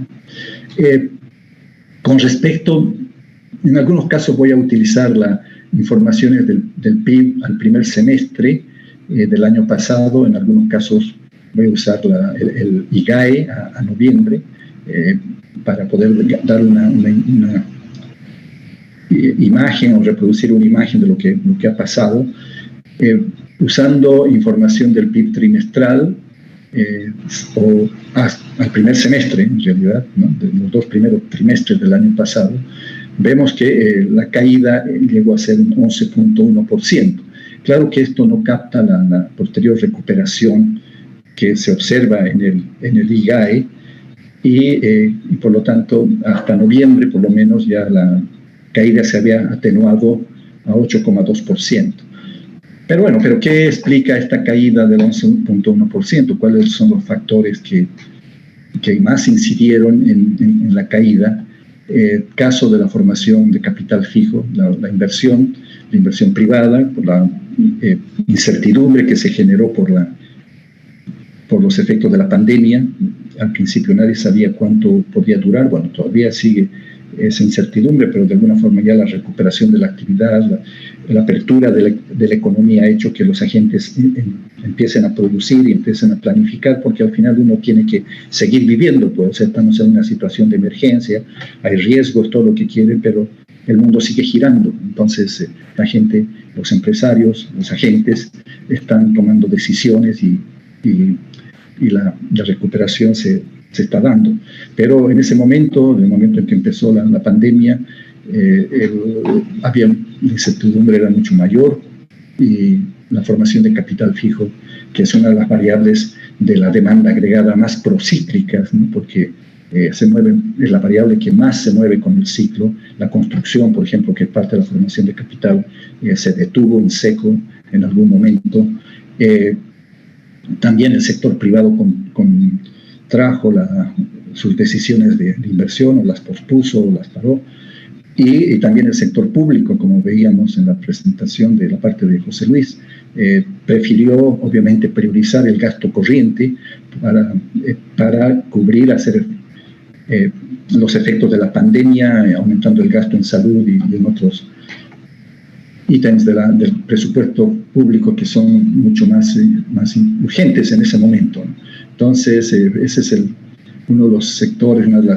Con respecto, en algunos casos voy a utilizar las informaciones del PIB al primer semestre del año pasado, en algunos casos voy a usar el IGAE a noviembre para poder dar una imagen o reproducir una imagen de lo que ha pasado. Usando información del PIB trimestral o al primer semestre, en realidad, ¿no? De los 2 primeros trimestres del año pasado, vemos que la caída llegó a ser un 11.1%. Claro que esto no capta la posterior recuperación que se observa en el IGAE y por lo tanto, hasta noviembre, por lo menos, ya la caída se había atenuado a 8.2%. Pero bueno, ¿qué explica esta caída del 11.1%? ¿Cuáles son los factores que más incidieron en la caída? Caso de la formación de capital fijo, la inversión privada, por la incertidumbre que se generó por los efectos de la pandemia. Al principio nadie sabía cuánto podía durar. Bueno, todavía sigue esa incertidumbre, pero de alguna forma ya la recuperación de la actividad, la apertura de la economía ha hecho que los agentes empiecen a producir y empiecen a planificar, porque al final uno tiene que seguir viviendo, pues, o sea, estamos en una situación de emergencia, hay riesgos, todo lo que quieren, pero el mundo sigue girando. Entonces la gente, los empresarios, los agentes están tomando decisiones y la recuperación se está dando. Pero en ese momento, en el momento en que empezó la pandemia, había la incertidumbre era mucho mayor y la formación de capital fijo, que es una de las variables de la demanda agregada más procíclicas, ¿no? Porque es la variable que más se mueve con el ciclo. La construcción, por ejemplo, que es parte de la formación de capital, se detuvo en seco en algún momento. También el sector privado trajo sus decisiones de inversión, o las pospuso o las paró. Y también el sector público, como veíamos en la presentación de la parte de José Luis, prefirió obviamente priorizar el gasto corriente para cubrir, hacer los efectos de la pandemia, aumentando el gasto en salud y en otros ítems del presupuesto público que son mucho más urgentes en ese momento. Entonces, ese es uno de los sectores, uno de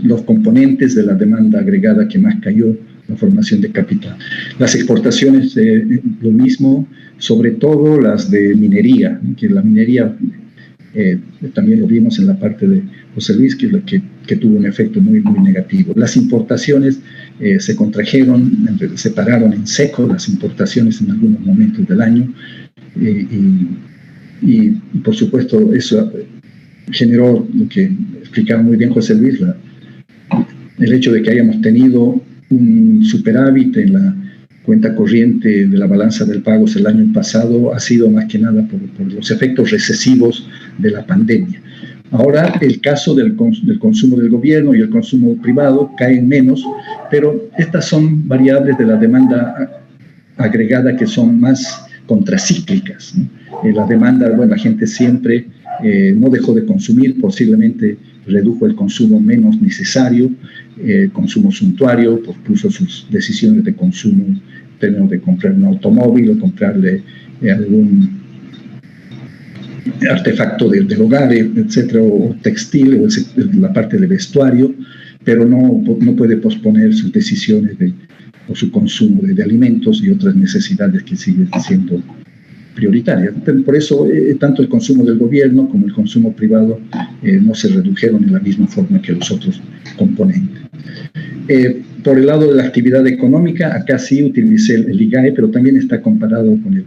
los componentes de la demanda agregada que más cayó, la formación de capital. Las exportaciones, lo mismo, sobre todo las de minería, que la minería también lo vimos en la parte de José Luis, que tuvo un efecto muy, muy negativo. Las importaciones se contrajeron, se pararon en seco las importaciones en algunos momentos del año y por supuesto eso generó lo que explicaba muy bien José Luis, el hecho de que hayamos tenido un superávit en la cuenta corriente de la balanza de pagos el año pasado ha sido más que nada por los efectos recesivos de la pandemia. Ahora el caso del consumo del gobierno y el consumo privado caen menos, pero estas son variables de la demanda agregada que son más contracíclicas, ¿no? La demanda, bueno, la gente siempre no dejó de consumir, posiblemente redujo el consumo menos necesario, consumo suntuario, pospuso sus decisiones de consumo en términos de comprar un automóvil o comprarle algún artefacto del hogar, etcétera, o textil, o la parte de vestuario, pero no puede posponer sus decisiones o su consumo de alimentos y otras necesidades que siguen siendo prioritarias. Por eso, tanto el consumo del gobierno como el consumo privado no se redujeron en la misma forma que los otros componentes. Por el lado de la actividad económica, acá sí utilicé el IGAE, pero también está comparado con el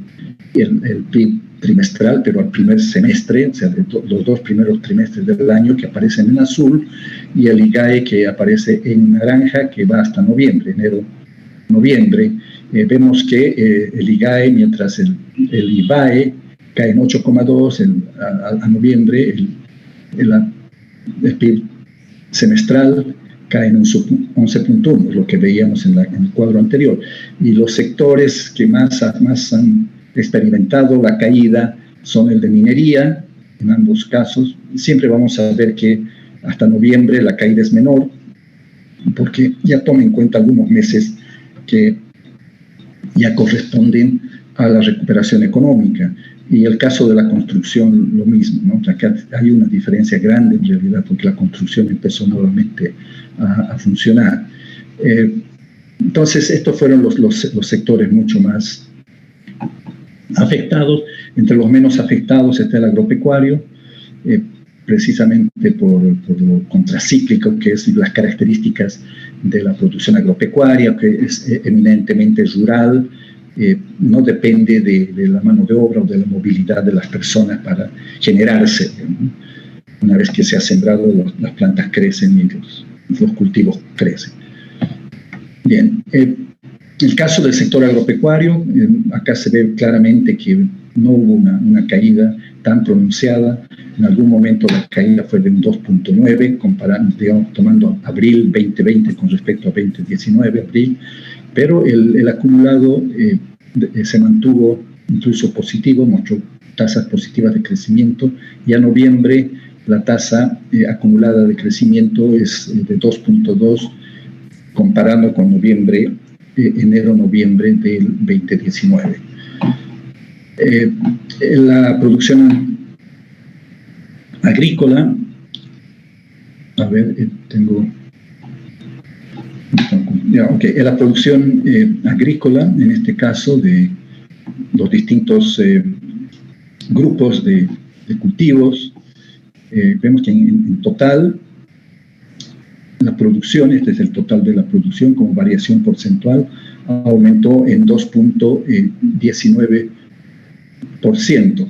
PIB trimestral, pero al primer semestre, o sea, los 2 primeros trimestres del año que aparecen en azul, y el IGAE que aparece en naranja, que va hasta noviembre, enero-noviembre. Vemos que el IGAE, mientras el IBAE cae en 8,2 a noviembre, el PIB semestral cae en 11,1, lo que veíamos en el cuadro anterior. Y los sectores que más han experimentado la caída son el de minería, en ambos casos. Siempre vamos a ver que hasta noviembre la caída es menor, porque ya toma en cuenta algunos meses que ya corresponden a la recuperación económica. Y el caso de la construcción, lo mismo, ¿no? Acá hay una diferencia grande en realidad, porque la construcción empezó nuevamente a funcionar. Entonces, estos fueron los sectores mucho más afectados. Entre los menos afectados está el agropecuario, precisamente por lo contracíclico que es las características de la producción agropecuaria, que es eminentemente rural. No depende de la mano de obra o de la movilidad de las personas para generarse. Una vez que se ha sembrado, las plantas crecen y los cultivos crecen. Bien, el caso del sector agropecuario, acá se ve claramente que no hubo una caída tan pronunciada. En algún momento la caída fue de un 2,9, tomando abril 2020 con respecto a 2019, abril. Pero el acumulado se mantuvo incluso positivo, mostró tasas positivas de crecimiento, y a noviembre la tasa acumulada de crecimiento es de 2,2, comparando con enero-noviembre del 2019. La producción agrícola, la producción agrícola, en este caso, de los distintos grupos de cultivos, vemos que en total la producción, este es el total de la producción como variación porcentual, aumentó en 2,19%.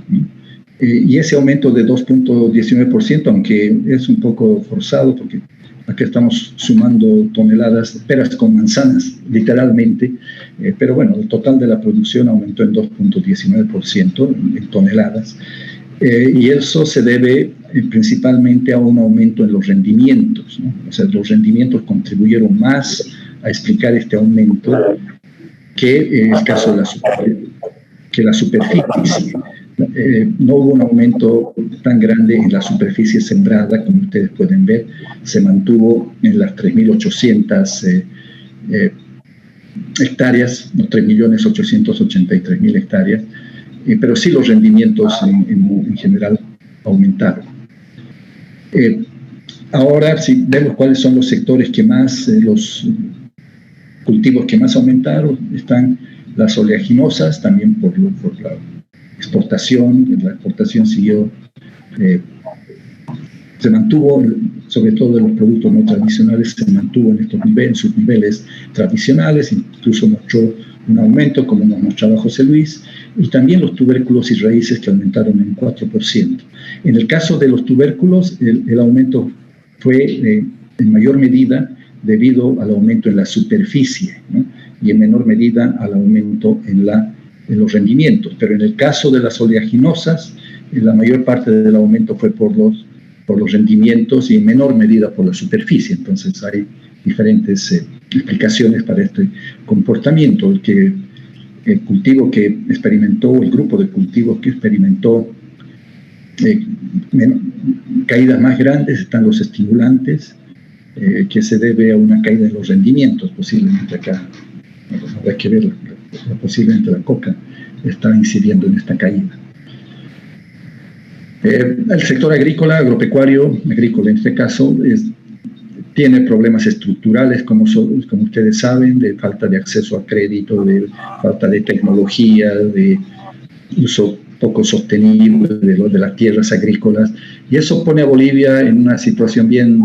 Y ese aumento de 2,19%, aunque es un poco forzado, porque aquí estamos sumando toneladas, peras con manzanas, literalmente, pero bueno, el total de la producción aumentó en 2,19% en toneladas, y eso se debe principalmente a un aumento en los rendimientos, ¿no? O sea, los rendimientos contribuyeron más a explicar este aumento que el caso de la superficie. No hubo un aumento tan grande en la superficie sembrada, como ustedes pueden ver, se mantuvo en las 3.800 hectáreas, los 3.883.000 hectáreas, pero sí los rendimientos en general aumentaron. Ahora, si vemos cuáles son los sectores que más, los cultivos que más aumentaron, están las oleaginosas, también por la exportación. La exportación siguió, se mantuvo, sobre todo de los productos no tradicionales, se mantuvo en sus niveles tradicionales, incluso mostró un aumento, como nos mostraba José Luis, y también los tubérculos y raíces, que aumentaron en 4%. En el caso de los tubérculos, el aumento fue en mayor medida debido al aumento en la superficie, ¿no? Y en menor medida al aumento en los rendimientos. Pero en el caso de las oleaginosas, la mayor parte del aumento fue por los rendimientos y en menor medida por la superficie. Entonces hay diferentes explicaciones para este comportamiento. El cultivo que experimentó, el grupo de cultivos que experimentó caídas más grandes, están los estimulantes, que se debe a una caída en los rendimientos, posiblemente acá. Habrá que ver, posiblemente la coca está incidiendo en esta caída. El sector agropecuario, en este caso, tiene problemas estructurales, como ustedes saben, de falta de acceso a crédito, de falta de tecnología, de uso poco sostenible de las tierras agrícolas, y eso pone a Bolivia en una situación bien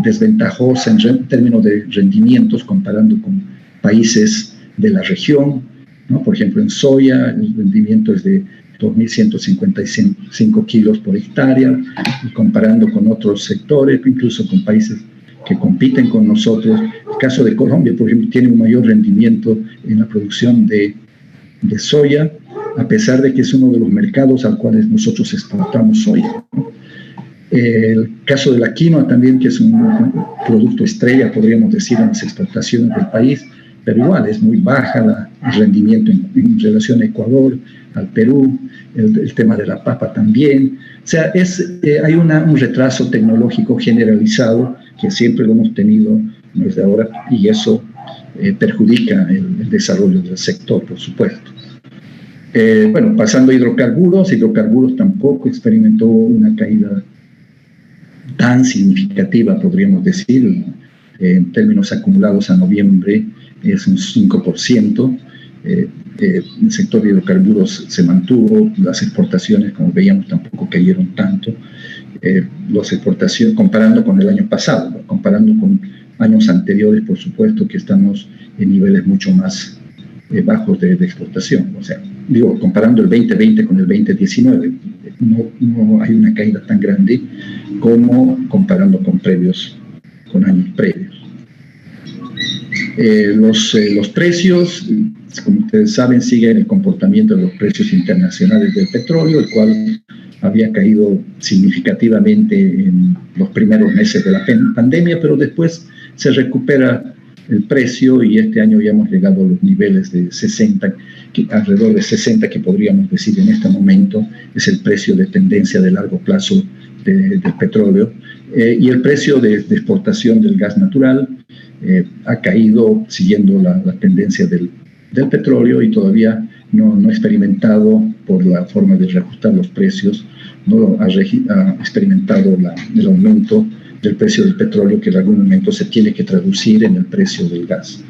desventajosa en términos de rendimientos comparando con países de la región, ¿no? Por ejemplo, en soya el rendimiento es de 2.155 kilos por hectárea, y comparando con otros sectores, incluso con países que compiten con nosotros. El caso de Colombia, por ejemplo, tiene un mayor rendimiento en la producción de soya, a pesar de que es uno de los mercados al cual nosotros exportamos soya, ¿no? El caso de la quinoa también, que es un producto estrella, podríamos decir, en las exportaciones del país, pero igual es muy baja el rendimiento en relación a Ecuador, al Perú, el tema de la papa también. O sea, hay un retraso tecnológico generalizado que siempre lo hemos tenido desde ahora, y eso perjudica el desarrollo del sector, por supuesto. Bueno, pasando a hidrocarburos tampoco experimentó una caída tan significativa, podríamos decir, en términos acumulados a noviembre es un 5%. El sector de hidrocarburos se mantuvo, las exportaciones, como veíamos, tampoco cayeron tanto. Las exportaciones, comparando con el año pasado, ¿no? Comparando con años anteriores, por supuesto que estamos en niveles mucho más bajos de exportación. O sea, digo, comparando el 2020 con el 2019, no hay una caída tan grande como comparando con años previos. Los precios, como ustedes saben, siguen el comportamiento de los precios internacionales del petróleo, el cual había caído significativamente en los primeros meses de la pandemia, pero después se recupera el precio, y este año ya hemos llegado a los niveles de 60, alrededor de 60, que podríamos decir en este momento es el precio de tendencia de largo plazo del petróleo. Y el precio de exportación del gas natural ha caído siguiendo la tendencia del petróleo, y todavía no ha experimentado, por la forma de reajustar los precios, no ha experimentado el aumento del precio del petróleo, que en algún momento se tiene que traducir en el precio del gas.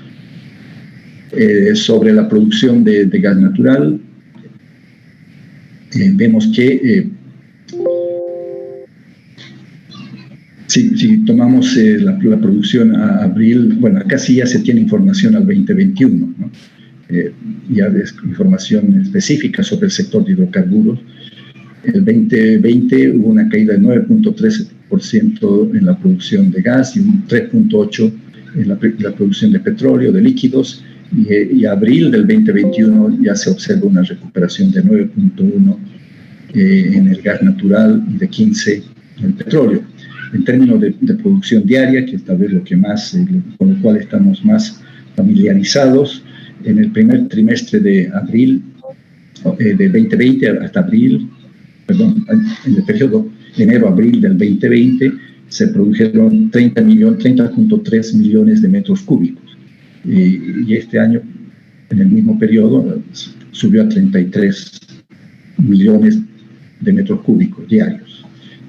Sobre la producción de gas natural, vemos que si tomamos la producción a abril, bueno, acá sí ya se tiene información al 2021, ¿no? Ya es información específica sobre el sector de hidrocarburos. El 2020 hubo una caída de 9.13% en la producción de gas y un 3.8% en la producción de petróleo, de líquidos, y abril del 2021 ya se observa una recuperación de 9.1% en el gas natural y de 15% en el petróleo. En términos de producción diaria, que es tal vez lo que más, con lo cual estamos más familiarizados, en el primer trimestre de abril, de 2020 hasta abril, perdón, en el periodo enero-abril del 2020, se produjeron 30.3 millones de metros cúbicos. Y este año, en el mismo periodo, subió a 33 millones de metros cúbicos diarios.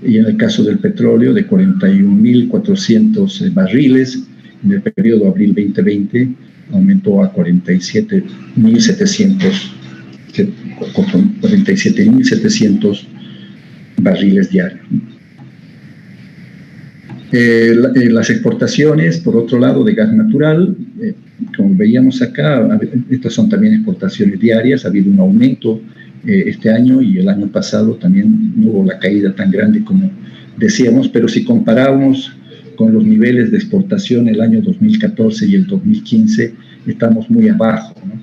Y en el caso del petróleo, de 41.400 barriles, en el periodo abril 2020, aumentó a 47.700 barriles diarios. Las exportaciones, por otro lado, de gas natural, como veíamos acá, estas son también exportaciones diarias. Ha habido un aumento este año, y el año pasado también no hubo la caída tan grande como decíamos, pero si comparamos con los niveles de exportación el año 2014 y el 2015, estamos muy abajo, ¿no?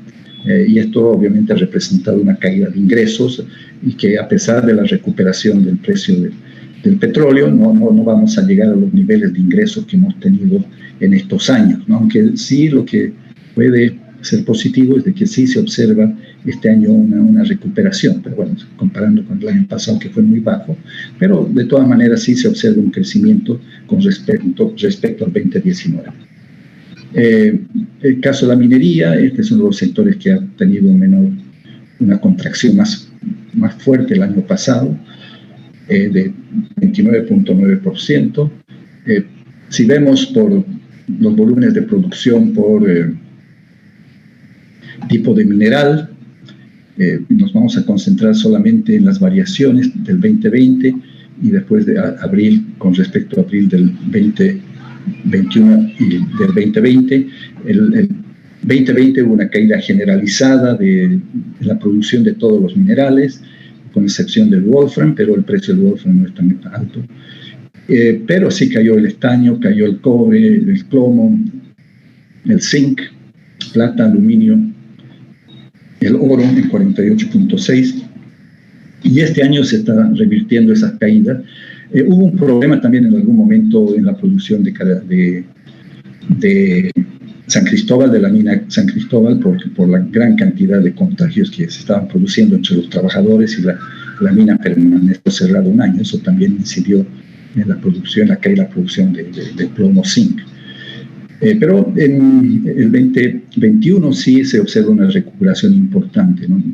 Y esto obviamente ha representado una caída de ingresos, y que a pesar de la recuperación del precio del petróleo, no vamos a llegar a los niveles de ingresos que hemos tenido en estos años, ¿no? Aunque sí, lo que puede ser positivo es de que sí se observa este año una recuperación, pero bueno, comparando con el año pasado, que fue muy bajo, pero de todas maneras sí se observa un crecimiento con respecto al 2019. El caso de la minería, este es uno de los sectores que ha tenido una contracción más fuerte el año pasado, de 29.9%. Si vemos por los volúmenes de producción por tipo de mineral, Nos vamos a concentrar solamente en las variaciones del 2020 y después de abril, con respecto a abril del 2021 y del 2020. El 2020 hubo una caída generalizada de la producción de todos los minerales, con excepción del wolfram, pero el precio del wolfram no es tan alto. Pero sí cayó el estaño, cayó el cobre, el plomo, el zinc, plata, aluminio, el oro en 48.6. Y este año se está revirtiendo esas caídas. Hubo un problema también en algún momento en la producción de San Cristóbal, de la mina San Cristóbal, por la gran cantidad de contagios que se estaban produciendo entre los trabajadores, y la mina permaneció cerrada un año. Eso también incidió en la producción, la caída de la producción de plomo zinc. Pero en el 2021 sí se observa una recuperación importante, ¿no? en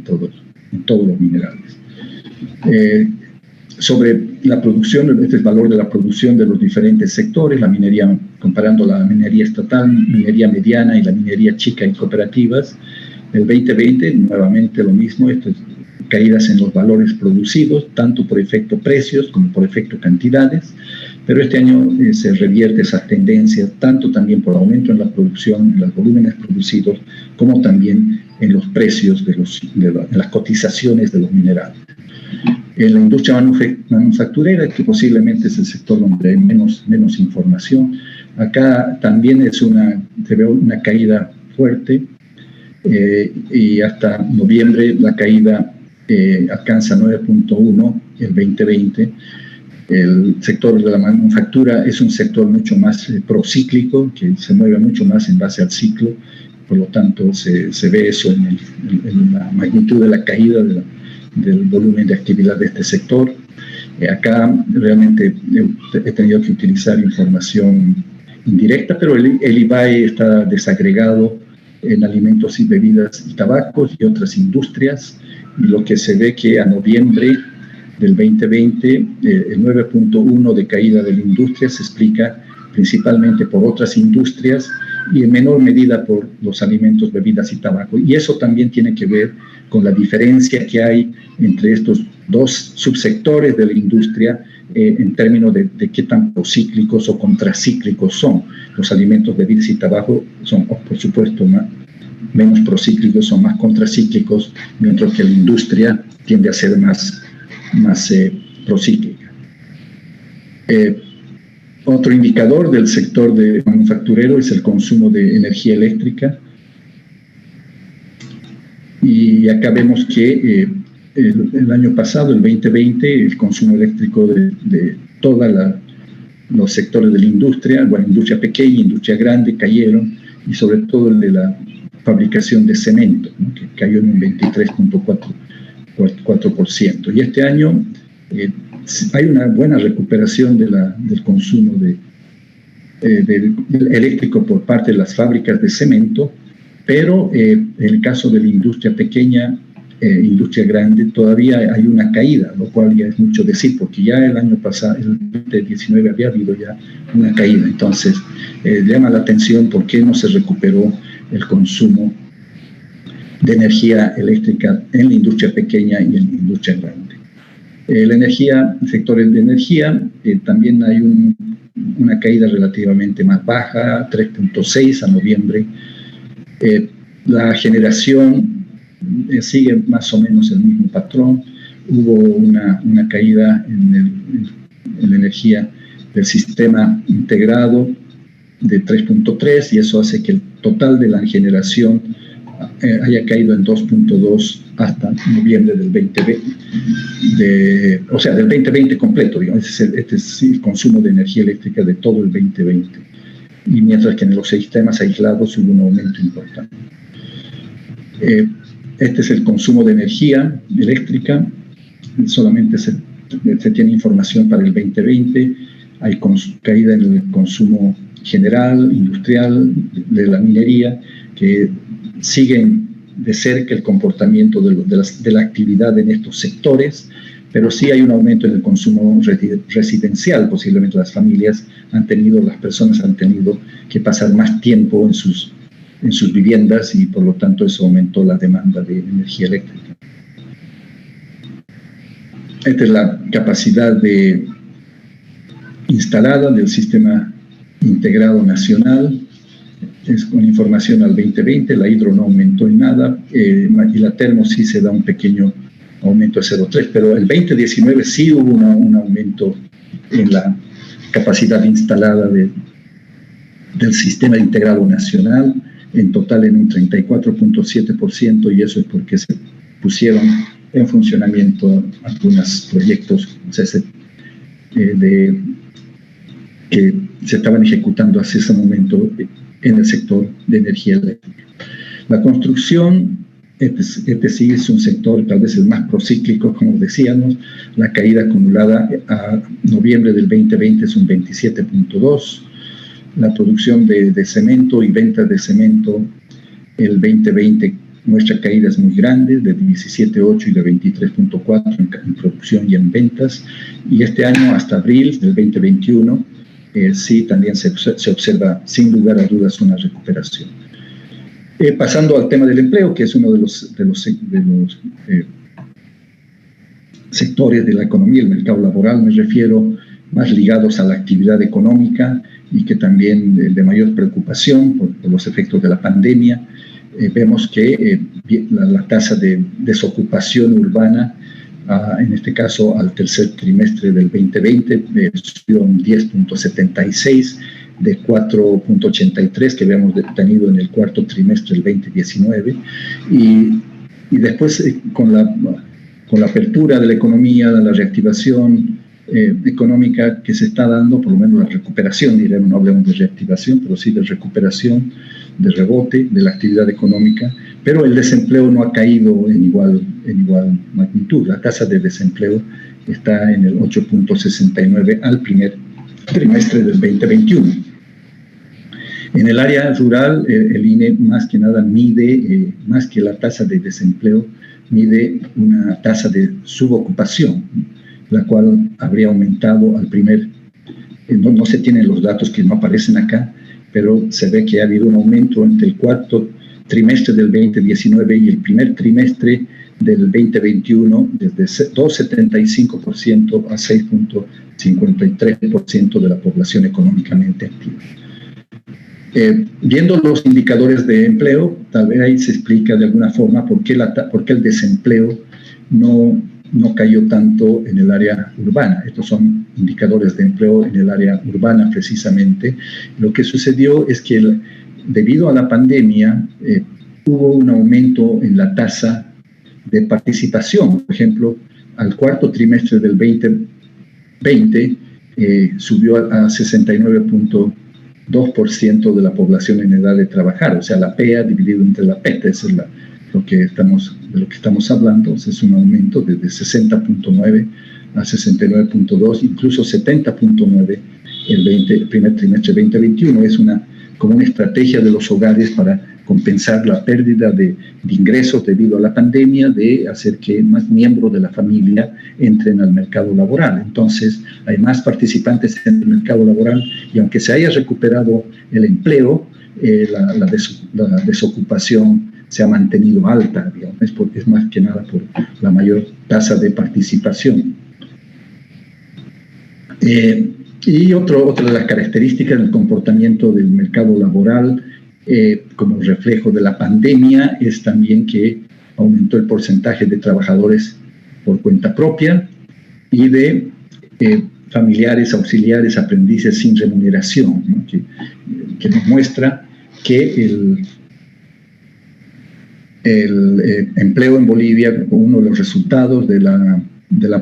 todos los minerales. Sobre la producción, este es el valor de la producción de los diferentes sectores, la minería, comparando la minería estatal, minería mediana y la minería chica y cooperativas. El 2020, nuevamente lo mismo, estas caídas en los valores producidos, tanto por efecto precios como por efecto cantidades, pero este año se revierte esas tendencias, tanto también por aumento en la producción, en los volúmenes producidos, como también en los precios de las cotizaciones de los minerales. En la industria manufacturera, que posiblemente es el sector donde hay menos información, acá también se ve una caída fuerte, y hasta noviembre la caída alcanza 9.1 el 2020. El sector de la manufactura es un sector mucho más procíclico, que se mueve mucho más en base al ciclo, por lo tanto se ve eso en la magnitud de la caída del volumen de actividad de este sector. Acá realmente he tenido que utilizar información indirecta, pero el IBAE está desagregado en alimentos y bebidas y tabacos y otras industrias, y lo que se ve que a noviembre del 2020 el 9.1 de caída de la industria se explica principalmente por otras industrias y en menor medida por los alimentos, bebidas y tabaco. Y eso también tiene que ver con la diferencia que hay entre estos dos subsectores de la industria en términos de qué tan procíclicos o contracíclicos son. Los alimentos, bebidas y tabaco son, por supuesto, menos procíclicos, son más contracíclicos, mientras que la industria tiende a ser más procíclica. Otro indicador del sector manufacturero es el consumo de energía eléctrica. Y acá vemos que el año pasado, el 2020, el consumo eléctrico de todos los sectores de la industria, bueno, industria pequeña, industria grande, cayeron, y sobre todo el de la fabricación de cemento, ¿no? Que cayó en un 23.4%. Y este año hay una buena recuperación del consumo del eléctrico por parte de las fábricas de cemento, pero en el caso de la industria pequeña, industria grande, todavía hay una caída, lo cual ya es mucho decir, porque ya el año pasado, el 2019, había habido ya una caída. Entonces, llama la atención por qué no se recuperó el consumo de energía eléctrica en la industria pequeña y en la industria grande. La energía, sectores de energía, también hay una caída relativamente más baja, 3.6 a noviembre. La generación sigue más o menos el mismo patrón. Hubo una caída en la energía del sistema integrado de 3.3, y eso hace que el total de la generación haya caído en 2.2 hasta noviembre del 2020, o sea, del 2020 completo, digamos. Este es el consumo de energía eléctrica de todo el 2020. Y mientras que en los sistemas aislados hubo un aumento importante. Este es el consumo de energía eléctrica. Solamente se tiene información para el 2020. Hay caída en el consumo general, industrial, de la minería, que siguen de cerca el comportamiento de la actividad en estos sectores, pero sí hay un aumento en el consumo residencial. Posiblemente las personas han tenido que pasar más tiempo en sus viviendas, y por lo tanto eso aumentó la demanda de energía eléctrica. esta es la capacidad instalada del sistema integrado nacional. Es con información al 2020, la hidro no aumentó en nada, y la termo sí se da un pequeño aumento de 0,3, pero el 2019 sí hubo un aumento en la capacidad instalada del sistema integrado nacional, en total en un 34.7%, y eso es porque se pusieron en funcionamiento algunos proyectos que se estaban ejecutando hace ese momento en el sector de energía eléctrica. La construcción, sí es un sector tal vez el más procíclico, como decíamos. La caída acumulada a noviembre del 2020 es un 27.2%. La producción de cemento y ventas de cemento, el 2020 muestra caídas muy grandes, de 17.8 y de 23.4 en producción y en ventas. Y este año, hasta abril del 2021, sí también se observa, sin lugar a dudas, una recuperación. Pasando al tema del empleo, que es uno de los sectores de la economía, el mercado laboral, me refiero, más ligados a la actividad económica y que también de mayor preocupación por los efectos de la pandemia. Vemos que la tasa de desocupación urbana, en este caso al tercer trimestre del 2020, subió un 10.76 de 4.83 que habíamos tenido en el cuarto trimestre del 2019, y después con la apertura de la economía, la reactivación económica que se está dando, por lo menos la recuperación, diremos, no hablemos de reactivación, pero sí de recuperación, de rebote de la actividad económica, pero el desempleo no ha caído en igual magnitud. La tasa de desempleo está en el 8.69 al primer trimestre del 2021. En el área rural, el INE más que nada mide, más que la tasa de desempleo, mide una tasa de subocupación, la cual habría aumentado al primer, no se tienen los datos que no aparecen acá, pero se ve que ha habido un aumento entre el cuarto trimestre del 2019 y el primer trimestre del 2021, desde 2,75% a 6,53% de la población económicamente activa. Viendo los indicadores de empleo, tal vez ahí se explica de alguna forma por qué el desempleo no cayó tanto en el área urbana. Estos son indicadores de empleo en el área urbana precisamente. Lo que sucedió es que debido a la pandemia hubo un aumento en la tasa de participación. Por ejemplo, al cuarto trimestre del 2020 subió a 69.2% de la población en edad de trabajar, o sea, la PEA dividido entre la PET, eso es de lo que estamos hablando. Es un aumento desde 60.9 a 69.2, incluso 70.9 el primer trimestre 2021. Es como una estrategia de los hogares para compensar la pérdida de ingresos debido a la pandemia, de hacer que más miembros de la familia entren al mercado laboral. Entonces, hay más participantes en el mercado laboral, y aunque se haya recuperado el empleo, la desocupación se ha mantenido alta, digamos, es más que nada por la mayor tasa de participación. Y otra de las características del comportamiento del mercado laboral como reflejo de la pandemia es también que aumentó el porcentaje de trabajadores por cuenta propia y de familiares, auxiliares, aprendices sin remuneración, ¿no? que nos muestra que el empleo en Bolivia, uno de los resultados de la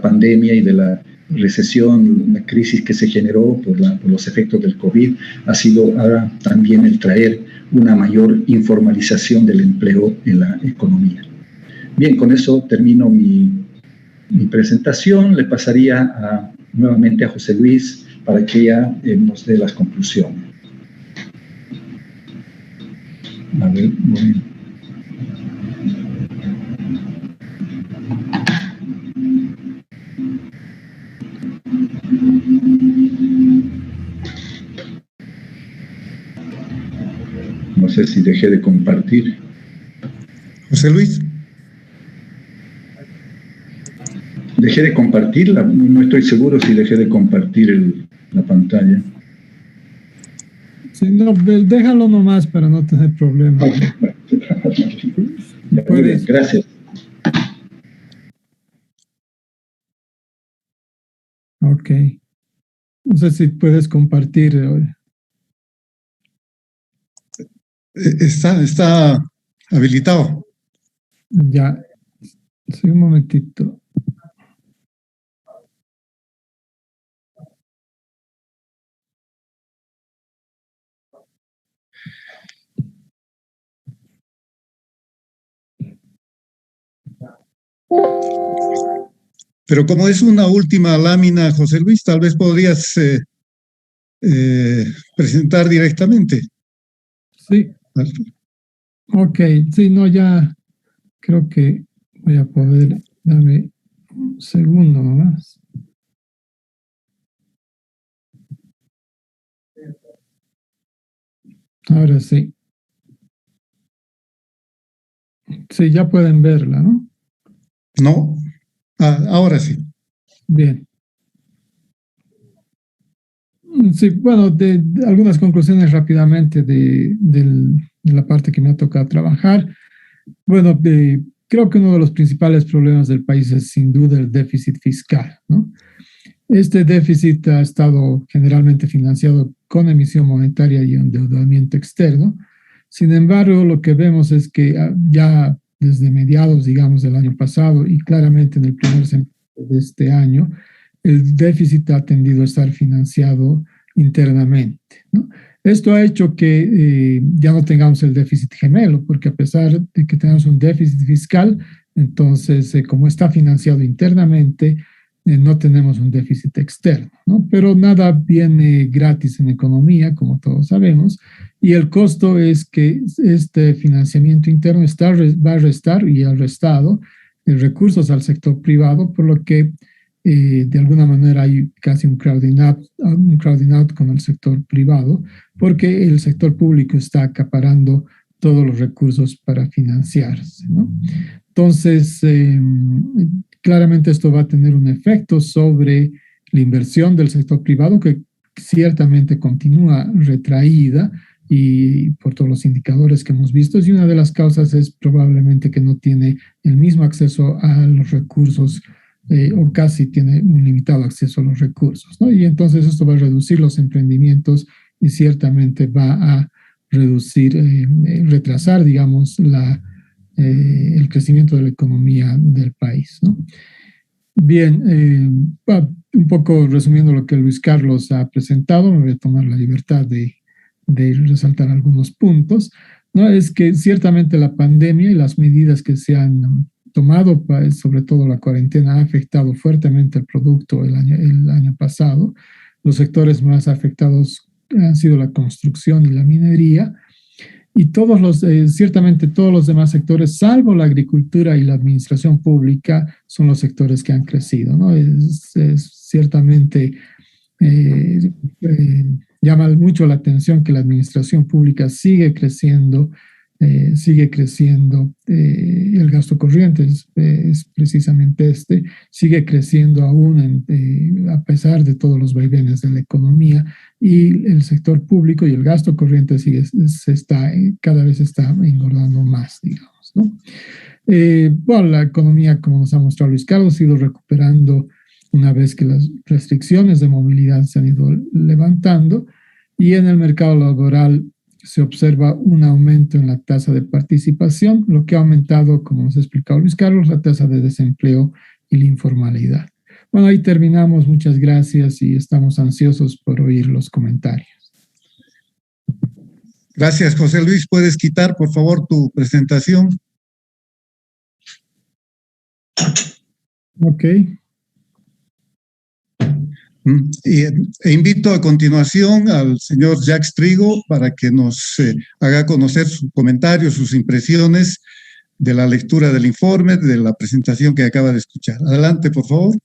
pandemia y de la recesión, la crisis que se generó por los efectos del COVID, ha sido ahora también el traer una mayor informalización del empleo en la economía. Bien, con eso termino mi presentación. Le pasaría nuevamente a José Luis para que ella nos dé las conclusiones. A ver, bueno. No sé si dejé de compartir. José Luis. dejé de compartirla. No estoy seguro si dejé de compartir la pantalla. Sí, no, déjalo nomás para no tener problemas. Ya, muy bien, gracias. Ok. No sé si puedes compartir. Está habilitado. Ya. Sí, un momentito. Pero como es una última lámina, José Luis, tal vez podrías presentar directamente. Sí. Ok. Sí, no, ya creo que voy a poder. Dame un segundo nomás. Ahora sí. Sí, ya pueden verla, ¿no? No. Ahora sí. Bien. Sí, bueno, de algunas conclusiones rápidamente de la parte que me ha tocado trabajar. Bueno, creo que uno de los principales problemas del país es sin duda el déficit fiscal, ¿no? Este déficit ha estado generalmente financiado con emisión monetaria y endeudamiento externo. Sin embargo, lo que vemos es que ya desde mediados, digamos, del año pasado y claramente en el primer semestre de este año, el déficit ha tendido a estar financiado internamente, ¿no? Esto ha hecho que ya no tengamos el déficit gemelo, porque a pesar de que tenemos un déficit fiscal, entonces, como está financiado internamente, no tenemos un déficit externo, ¿no? Pero nada viene gratis en economía, como todos sabemos, y el costo es que este financiamiento interno va a restar y ha restado recursos al sector privado, por lo que de alguna manera hay casi un crowding out con el sector privado, porque el sector público está acaparando todos los recursos para financiarse, ¿no? Entonces, claramente esto va a tener un efecto sobre la inversión del sector privado, que ciertamente continúa retraída y por todos los indicadores que hemos visto, y una de las causas es probablemente que no tiene el mismo acceso a los recursos o casi tiene un limitado acceso a los recursos, ¿no? Y entonces esto va a reducir los emprendimientos y ciertamente va a reducir, retrasar, digamos, el crecimiento de la economía del país, ¿no? Bien, un poco resumiendo lo que Luis Carlos ha presentado, me voy a tomar la libertad de resaltar algunos puntos, ¿no? Es que ciertamente la pandemia y las medidas que se han tomado, sobre todo la cuarentena, ha afectado fuertemente el producto el año pasado. Los sectores más afectados han sido la construcción y la minería, y ciertamente todos los demás sectores, salvo la agricultura y la administración pública, son los sectores que han crecido, ¿no? Ciertamente llama mucho la atención que la administración pública sigue creciendo, el gasto corriente es precisamente sigue creciendo aún a pesar de todos los vaivenes de la economía, y el sector público y el gasto corriente cada vez está engordando más, digamos, ¿no? Bueno, la economía, como nos ha mostrado Luis Carlos, ha ido recuperando una vez que las restricciones de movilidad se han ido levantando, y en el mercado laboral se observa un aumento en la tasa de participación, lo que ha aumentado, como nos ha explicado Luis Carlos, la tasa de desempleo y la informalidad. Bueno, ahí terminamos. Muchas gracias y estamos ansiosos por oír los comentarios. Gracias, José Luis. ¿Puedes quitar, por favor, tu presentación? Ok. E invito a continuación al señor Jacques Trigo para que nos haga conocer sus comentarios, sus impresiones de la lectura del informe, de la presentación que acaba de escuchar. Adelante, por favor.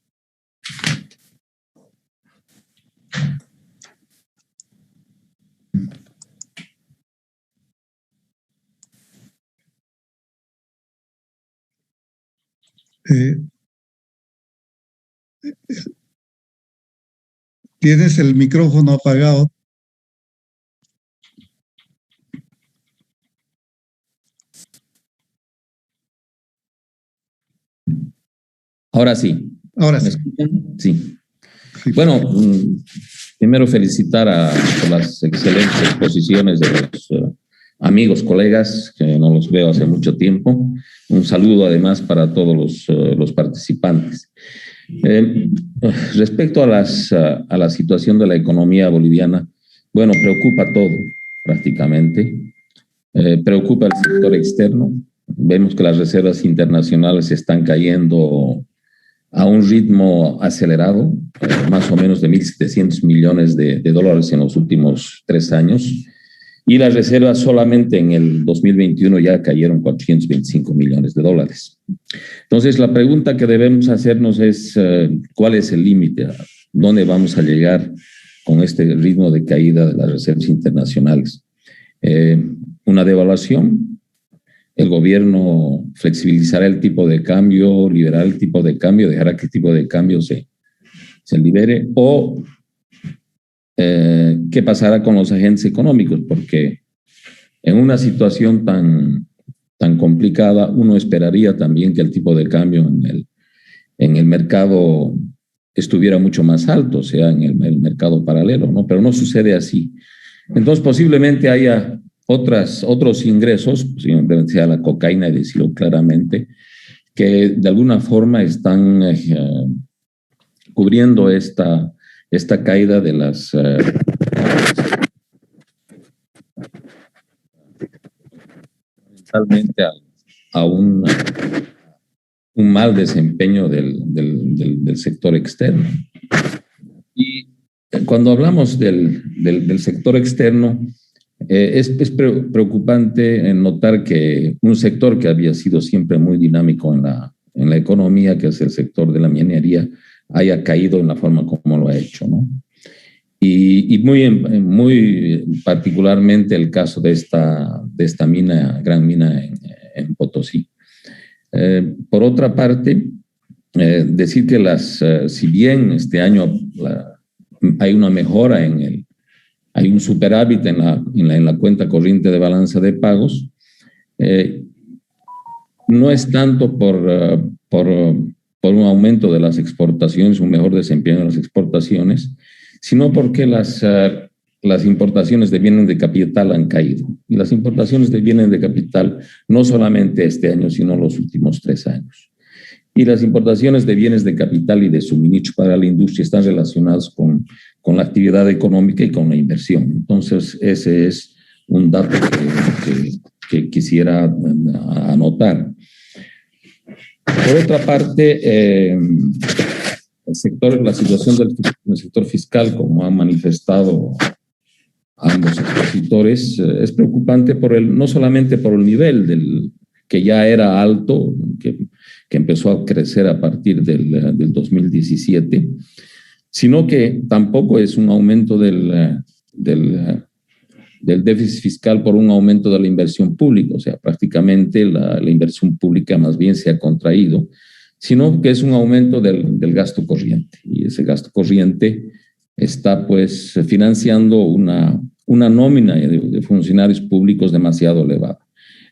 Tienes el micrófono apagado. Ahora sí. Ahora ¿Me sí. escuchan? Sí. Sí. Bueno, primero felicitar por las excelentes exposiciones de los amigos, colegas, que no los veo hace mucho tiempo. Un saludo además para todos los participantes. Respecto a la situación de la economía boliviana, bueno, preocupa todo prácticamente. Preocupa el sector externo. Vemos que las reservas internacionales están cayendo a un ritmo acelerado, más o menos de 1.700 millones de dólares en los últimos 3 años. Y las reservas solamente en el 2021 ya cayeron 425 millones de dólares. Entonces, la pregunta que debemos hacernos es ¿cuál es el límite? ¿Dónde vamos a llegar con este ritmo de caída de las reservas internacionales? Una devaluación. El gobierno flexibilizará el tipo de cambio, liberará el tipo de cambio, dejará que el tipo de cambio se libere, o qué pasará con los agentes económicos, porque en una situación tan complicada uno esperaría también que el tipo de cambio en el mercado estuviera mucho más alto, o sea, en el mercado paralelo, ¿no? Pero no sucede así. Entonces posiblemente haya otros ingresos, posiblemente sea la cocaína, y decirlo claramente, que de alguna forma están cubriendo esta caída de las fundamentalmente a un mal desempeño del sector externo. Y cuando hablamos del sector externo, es preocupante notar que un sector que había sido siempre muy dinámico en la economía, que es el sector de la minería, haya caído en la forma como lo ha hecho, ¿no? Y muy particularmente el caso de esta gran mina en Potosí. Por otra parte, decir que si bien este año hay una mejora hay un superávit en la cuenta corriente de balanza de pagos, no es tanto por un aumento de las exportaciones, un mejor desempeño de las exportaciones, sino porque las importaciones de bienes de capital han caído. Y las importaciones de bienes de capital no solamente este año, sino los últimos 3 años. Y las importaciones de bienes de capital y de suministro para la industria están relacionadas con la actividad económica y con la inversión. Entonces, ese es un dato que quisiera anotar. Por otra parte, la situación del sector fiscal, como han manifestado ambos expositores, es preocupante no solamente por el nivel que ya era alto, que empezó a crecer a partir del 2017, sino que tampoco es un aumento del déficit fiscal por un aumento de la inversión pública, o sea, prácticamente la inversión pública más bien se ha contraído, sino que es un aumento del gasto corriente, y ese gasto corriente está pues financiando una nómina de funcionarios públicos demasiado elevada.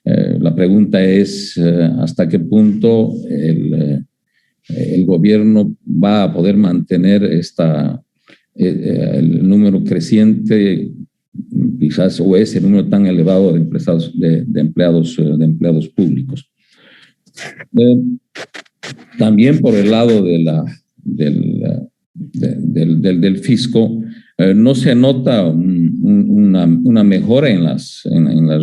La pregunta es hasta qué punto el gobierno va a poder mantener el número creciente, quizás, o ese número tan elevado de empleados públicos. También por el lado del fisco, no se nota una mejora en las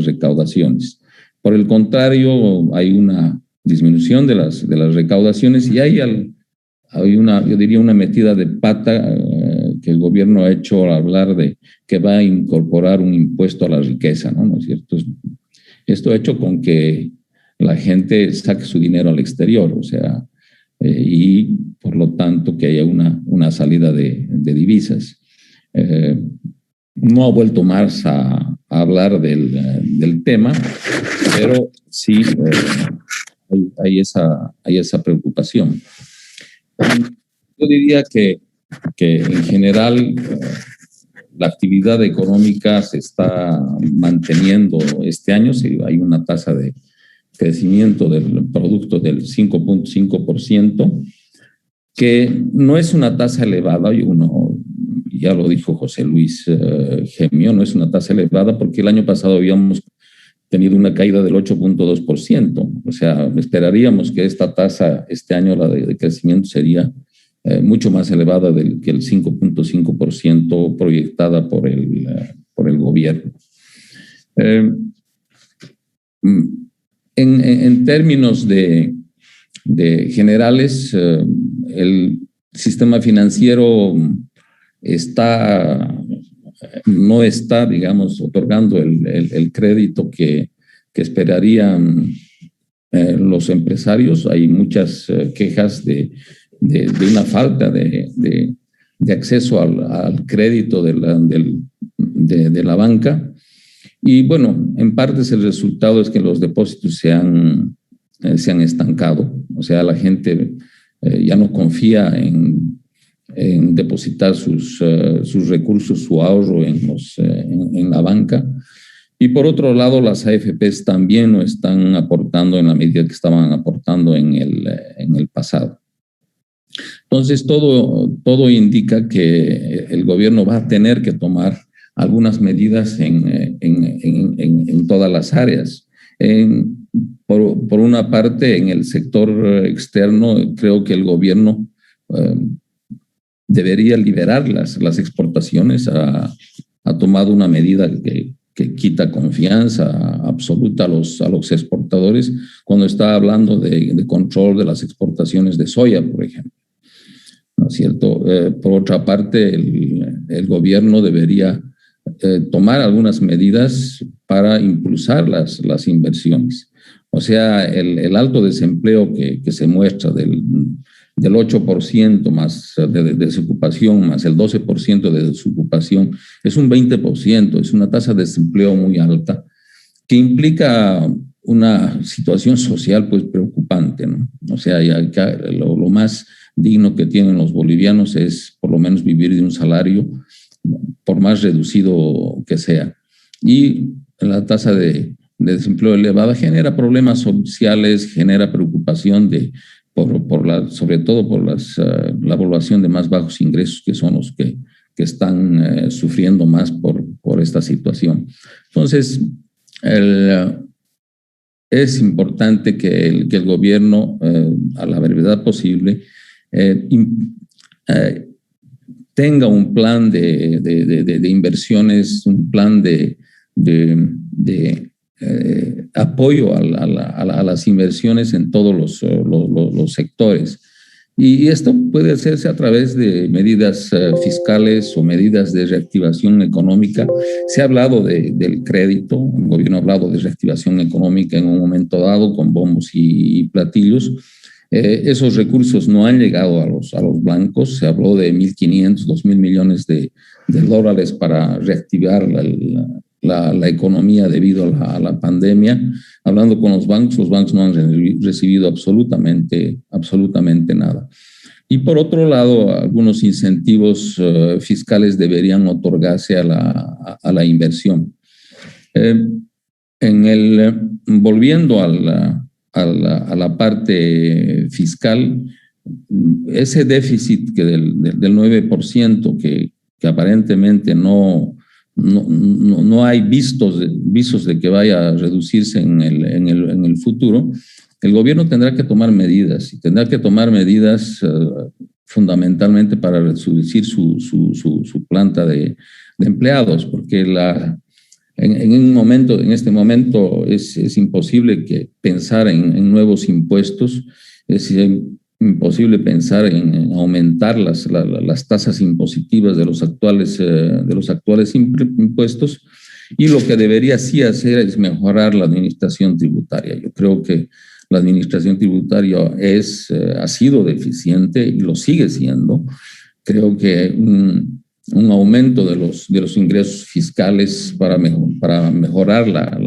recaudaciones. Por el contrario, hay una disminución de las recaudaciones, y hay yo diría, una metida de pata que el gobierno ha hecho al hablar de que va a incorporar un impuesto a la riqueza, ¿no? ¿No es cierto? Esto ha hecho con que la gente saque su dinero al exterior, o sea, y por lo tanto que haya una salida de divisas. No ha vuelto más a hablar del tema, pero sí hay esa preocupación. Yo diría que en general la actividad económica se está manteniendo este año. Hay una tasa de crecimiento del producto del 5.5%, que no es una tasa elevada, y uno ya lo dijo José Luis Gemio, no es una tasa elevada porque el año pasado habíamos tenido una caída del 8.2%. O sea, esperaríamos que esta tasa este año, la de crecimiento, sería mucho más elevada que el 5.5% proyectada por el gobierno. En términos de generales, el sistema financiero no está, digamos, otorgando el crédito que esperarían los empresarios. Hay muchas quejas de una falta de acceso al crédito de la banca. Y bueno, en parte el resultado es que los depósitos se han estancado. O sea, la gente ya no confía en depositar sus recursos, su ahorro en la banca. Y por otro lado, las AFPs también no están aportando en la medida que estaban aportando en el pasado. Entonces, todo indica que el gobierno va a tener que tomar algunas medidas en todas las áreas. Por una parte, en el sector externo, creo que el gobierno debería liberar las exportaciones. Ha tomado una medida que quita confianza absoluta a los exportadores cuando está hablando de control de las exportaciones de soya, por ejemplo. ¿No es cierto? Por otra parte, el gobierno debería tomar algunas medidas para impulsar las inversiones. O sea, el alto desempleo que se muestra del 8% más de desocupación, más el 12% de desocupación, es un 20%, es una tasa de desempleo muy alta, que implica una situación social pues preocupante, ¿no? O sea, lo más digno que tienen los bolivianos es por lo menos vivir de un salario, por más reducido que sea. Y la tasa de desempleo elevada genera problemas sociales, genera preocupación sobre todo por la población de más bajos ingresos, que son los que están sufriendo más por esta situación. Entonces, es importante que el gobierno, a la brevedad posible, tenga un plan de inversiones, un plan de apoyo a las inversiones en todos los sectores. Y esto puede hacerse a través de medidas fiscales o medidas de reactivación económica. Se ha hablado del crédito, el gobierno ha hablado de reactivación económica en un momento dado con bombos y platillos. Esos recursos no han llegado a los blancos. Se habló de 1.500, 2.000 millones de dólares para reactivar la economía debido a la pandemia. Hablando con los bancos no han recibido absolutamente nada. Y por otro lado, algunos incentivos fiscales deberían otorgarse a la inversión. Volviendo a la parte fiscal, ese déficit del 9% que aparentemente no hay visos de que vaya a reducirse en el futuro, el gobierno tendrá que tomar medidas, y tendrá que tomar medidas fundamentalmente para reducir su planta de empleados, porque en este momento es imposible pensar en nuevos impuestos, es imposible pensar en aumentar las tasas impositivas de los actuales impuestos, y lo que debería sí hacer es mejorar la administración tributaria. Yo creo que la administración tributaria ha sido deficiente y lo sigue siendo. Creo que un aumento de los ingresos fiscales para mejorar la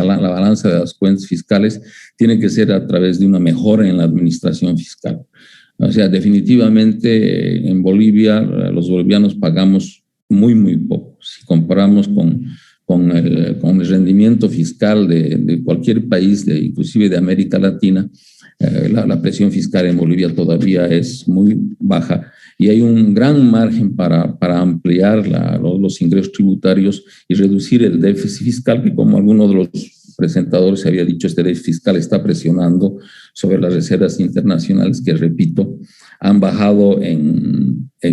balanza de las cuentas fiscales tiene que ser a través de una mejora en la administración fiscal. O sea, definitivamente en Bolivia, los bolivianos pagamos muy, muy poco. Si comparamos con el rendimiento fiscal de cualquier país, inclusive de América Latina, la presión fiscal en Bolivia todavía es muy baja y hay un gran margen para ampliar los ingresos tributarios y reducir el déficit fiscal, que como algunos de los presentadores se había dicho, este déficit fiscal está presionando sobre las reservas internacionales que, repito, han bajado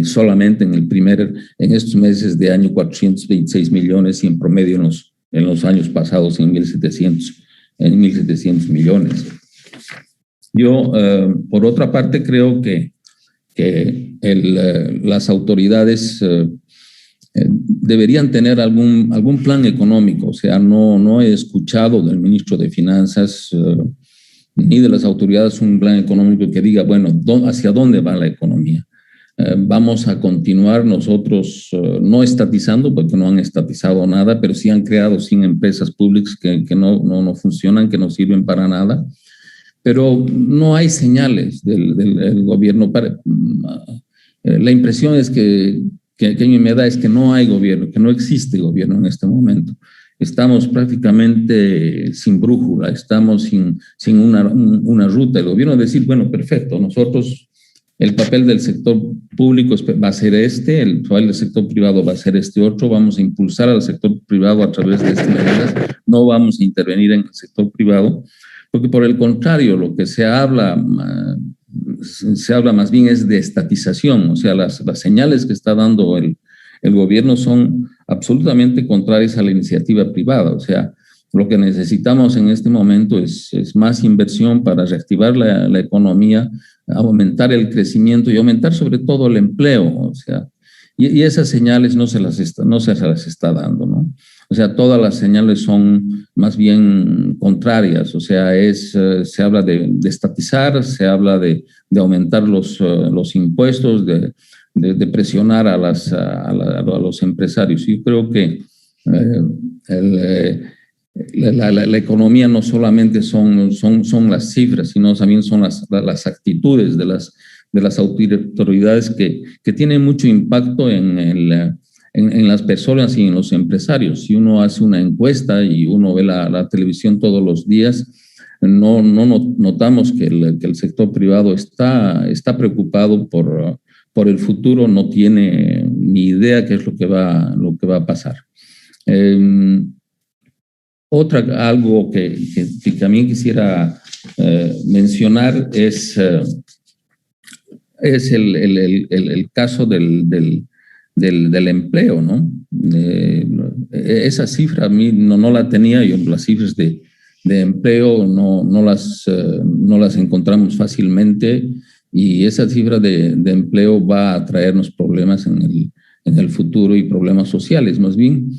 solamente en estos meses de año 426 millones y en promedio en los años pasados en 1.700 millones. Yo, por otra parte, creo que las autoridades deberían tener algún plan económico. O sea, no he escuchado del ministro de Finanzas ni de las autoridades un plan económico que diga, bueno, ¿hacia dónde va la economía? Vamos a continuar nosotros no estatizando, porque no han estatizado nada, pero sí han creado 100 empresas públicas que no funcionan, que no sirven para nada. Pero no hay señales del gobierno. La impresión es que a mí me da es que no hay gobierno, que no existe gobierno en este momento. Estamos prácticamente sin brújula, estamos sin una ruta. El gobierno decir, bueno, perfecto, nosotros, el papel del sector público va a ser el papel del sector privado va a ser este otro, vamos a impulsar al sector privado a través de estas medidas, no vamos a intervenir en el sector privado, porque por el contrario, lo que se habla más bien es de estatización. O sea, las señales que está dando el gobierno son absolutamente contrarias a la iniciativa privada. O sea, lo que necesitamos en este momento es más inversión para reactivar la economía, aumentar el crecimiento y aumentar sobre todo el empleo. O sea, y esas señales no se las está dando, ¿no? O sea, todas las señales son más bien contrarias. O sea, se habla de estatizar, se habla de aumentar los impuestos, de presionar a los empresarios. Yo creo que la economía no solamente son las cifras, sino también son las actitudes de las autoridades que tienen mucho impacto en las personas y en los empresarios. Si uno hace una encuesta y uno ve la televisión todos los días, no notamos que el sector privado está preocupado por el futuro, no tiene ni idea qué es lo que va a pasar. Algo que también quisiera mencionar es el caso del empleo, ¿no? Esa cifra a mí no la tenía yo, las cifras de empleo no las encontramos fácilmente, y esa cifra de empleo va a traernos problemas en el futuro y problemas sociales. Más bien,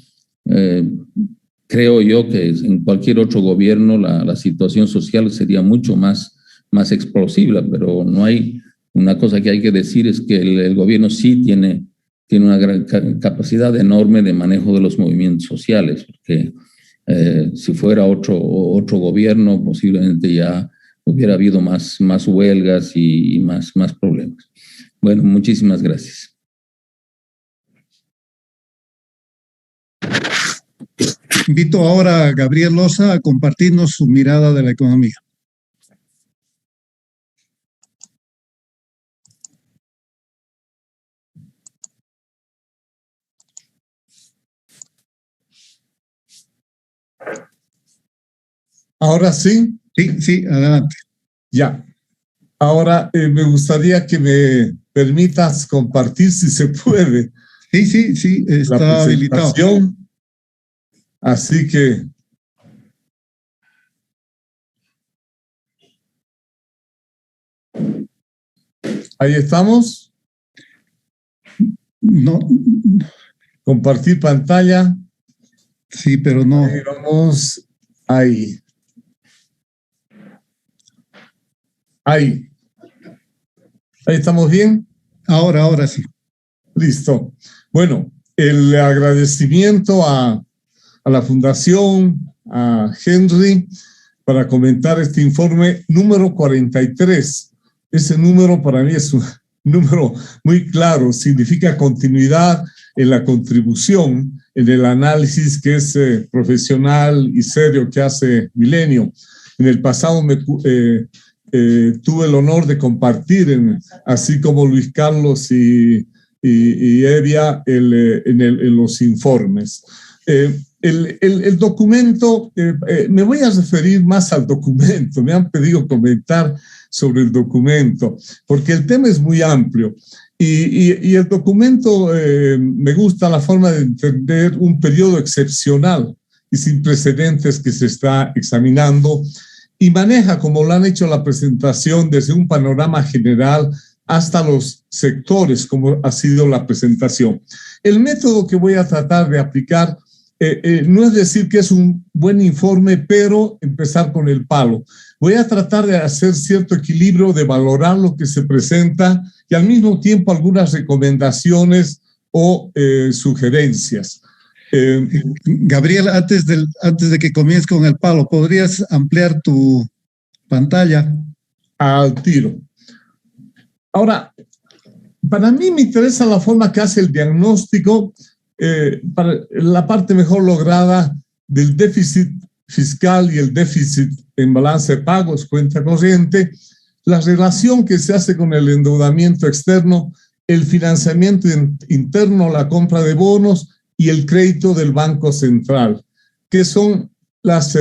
creo yo que en cualquier otro gobierno la situación social sería mucho más explosiva, pero no hay. Una cosa que hay que decir es que el gobierno sí tiene una gran capacidad enorme de manejo de los movimientos sociales, porque si fuera otro gobierno, posiblemente ya hubiera habido más huelgas y más problemas. Bueno, muchísimas gracias. Invito ahora a Gabriel Loza a compartirnos su mirada de la economía. ¿Ahora sí? Sí, adelante. Ya. Ahora me gustaría que me permitas compartir, si se puede. Sí, está habilitado. Así que ahí estamos. No. Compartir pantalla. Sí, pero no. Ahí vamos. Ahí. Ahí estamos bien. Ahora sí. Listo. Bueno, el agradecimiento a la Fundación, a Henry, para comentar este informe número 43 ese número para mí es un número muy claro, significa continuidad en la contribución, en el análisis que es profesional y serio que hace Milenio. En el pasado tuve el honor de compartir, así como Luis Carlos y Evia, en los informes. El documento, me voy a referir más al documento, me han pedido comentar sobre el documento, porque el tema es muy amplio. Y el documento, me gusta la forma de entender un periodo excepcional y sin precedentes que se está examinando, y maneja, como lo han hecho la presentación, desde un panorama general hasta los sectores, como ha sido la presentación. El método que voy a tratar de aplicar no es decir que es un buen informe, pero empezar con el palo. Voy a tratar de hacer cierto equilibrio, de valorar lo que se presenta y al mismo tiempo algunas recomendaciones o sugerencias. Gabriel, antes de que comiences con el palo, ¿podrías ampliar tu pantalla? Al tiro. Ahora, para mí me interesa la forma que hace el diagnóstico, para la parte mejor lograda del déficit fiscal y el déficit en balance de pagos, cuenta corriente, la relación que se hace con el endeudamiento externo, el financiamiento interno, la compra de bonos y el crédito del Banco Central, que son las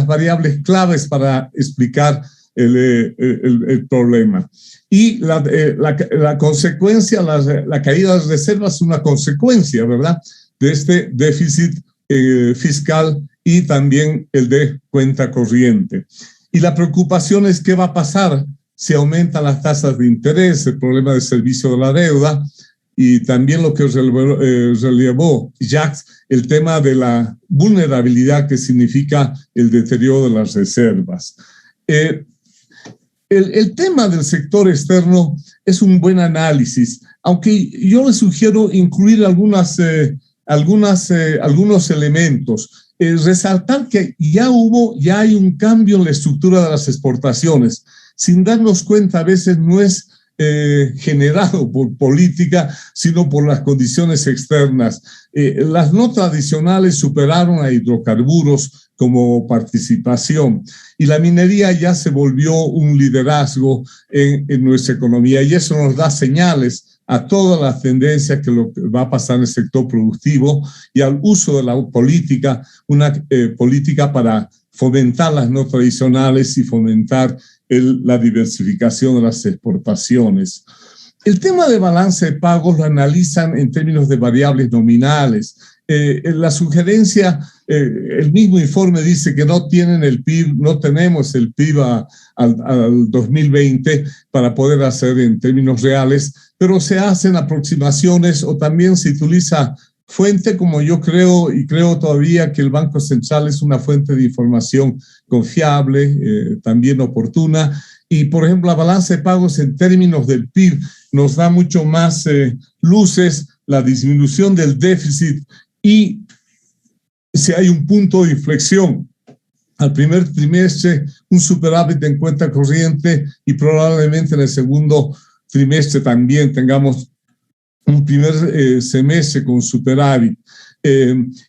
variables claves para explicar el problema. Y la consecuencia, la caída de las reservas es una consecuencia, ¿verdad?, de este déficit fiscal y también el de cuenta corriente. Y la preocupación es qué va a pasar si aumentan las tasas de interés, el problema del servicio de la deuda, y también lo que relevó Jacques, el tema de la vulnerabilidad que significa el deterioro de las reservas. El tema del sector externo es un buen análisis, aunque yo le sugiero incluir algunos elementos. Resaltar que ya hay un cambio en la estructura de las exportaciones. Sin darnos cuenta, a veces no es generado por política, sino por las condiciones externas. Las no tradicionales superaron a hidrocarburos como participación y la minería ya se volvió un liderazgo en nuestra economía, y eso nos da señales a todas las tendencias que lo que va a pasar en el sector productivo y al uso de la política, una política para fomentar las no tradicionales y fomentar la diversificación de las exportaciones. El tema de balance de pagos lo analizan en términos de variables nominales. La sugerencia, el mismo informe dice que no tienen el PIB, no tenemos el PIB al 2020 para poder hacer en términos reales, pero se hacen aproximaciones, o también se utiliza fuente, como yo creo, y creo todavía que el Banco Central es una fuente de información confiable, también oportuna. Y, por ejemplo, la balanza de pagos en términos del PIB nos da mucho más luces, la disminución del déficit, y si hay un punto de inflexión al primer trimestre, un superávit en cuenta corriente, y probablemente en el segundo trimestre también tengamos un primer semestre con superávit.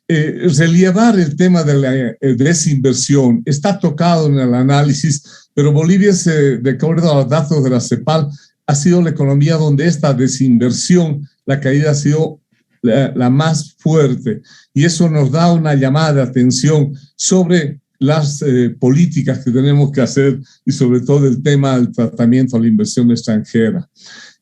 Relevar el tema de la desinversión está tocado en el análisis, pero Bolivia, de acuerdo a los datos de la CEPAL, ha sido la economía donde esta desinversión, la caída ha sido la más fuerte, y eso nos da una llamada de atención sobre las políticas que tenemos que hacer, y sobre todo el tema del tratamiento a la inversión extranjera.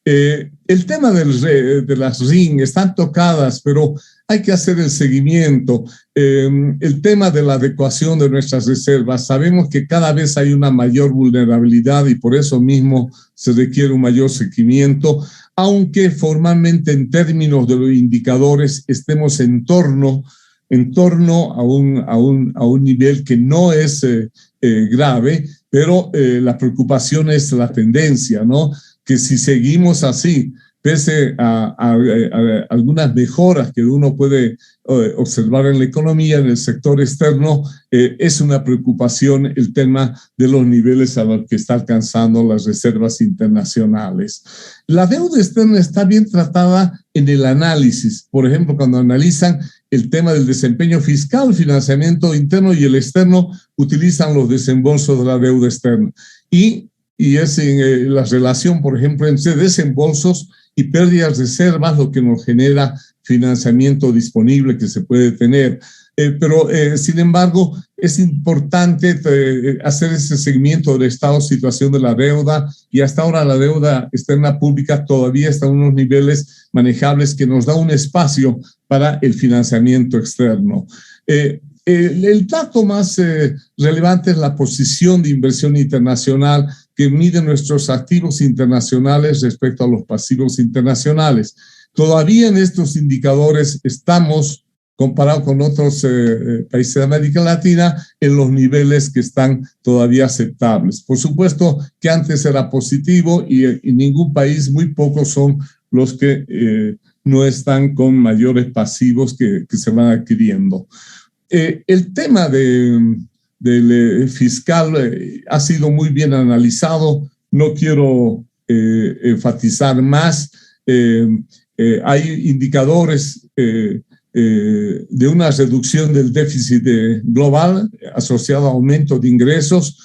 El tema de las RIN están tocadas, pero hay que hacer el seguimiento. El tema de la adecuación de nuestras reservas, sabemos que cada vez hay una mayor vulnerabilidad y por eso mismo se requiere un mayor seguimiento, aunque formalmente en términos de los indicadores estemos en torno a un nivel que no es grave, pero la preocupación es la tendencia, ¿no? Que si seguimos así, pese a algunas mejoras que uno puede observar en la economía, en el sector externo, es una preocupación el tema de los niveles a los que está alcanzando las reservas internacionales. La deuda externa está bien tratada en el análisis. Por ejemplo, cuando analizan el tema del desempeño fiscal, financiamiento interno y el externo, utilizan los desembolsos de la deuda externa. Y es en la relación, por ejemplo, entre desembolsos y pérdidas de reservas lo que nos genera financiamiento disponible que se puede tener. Pero, sin embargo, es importante hacer ese seguimiento del estado de situación de la deuda, y hasta ahora la deuda externa pública todavía está en unos niveles manejables que nos da un espacio para el financiamiento externo. El dato más relevante es la posición de inversión internacional que mide nuestros activos internacionales respecto a los pasivos internacionales. Todavía en estos indicadores estamos, comparado con otros países de América Latina, en los niveles que están todavía aceptables. Por supuesto que antes era positivo y en ningún país, muy pocos son los que no están con mayores pasivos que se van adquiriendo. El tema del fiscal ha sido muy bien analizado. No quiero enfatizar más. Hay indicadores de una reducción del déficit global asociado a aumento de ingresos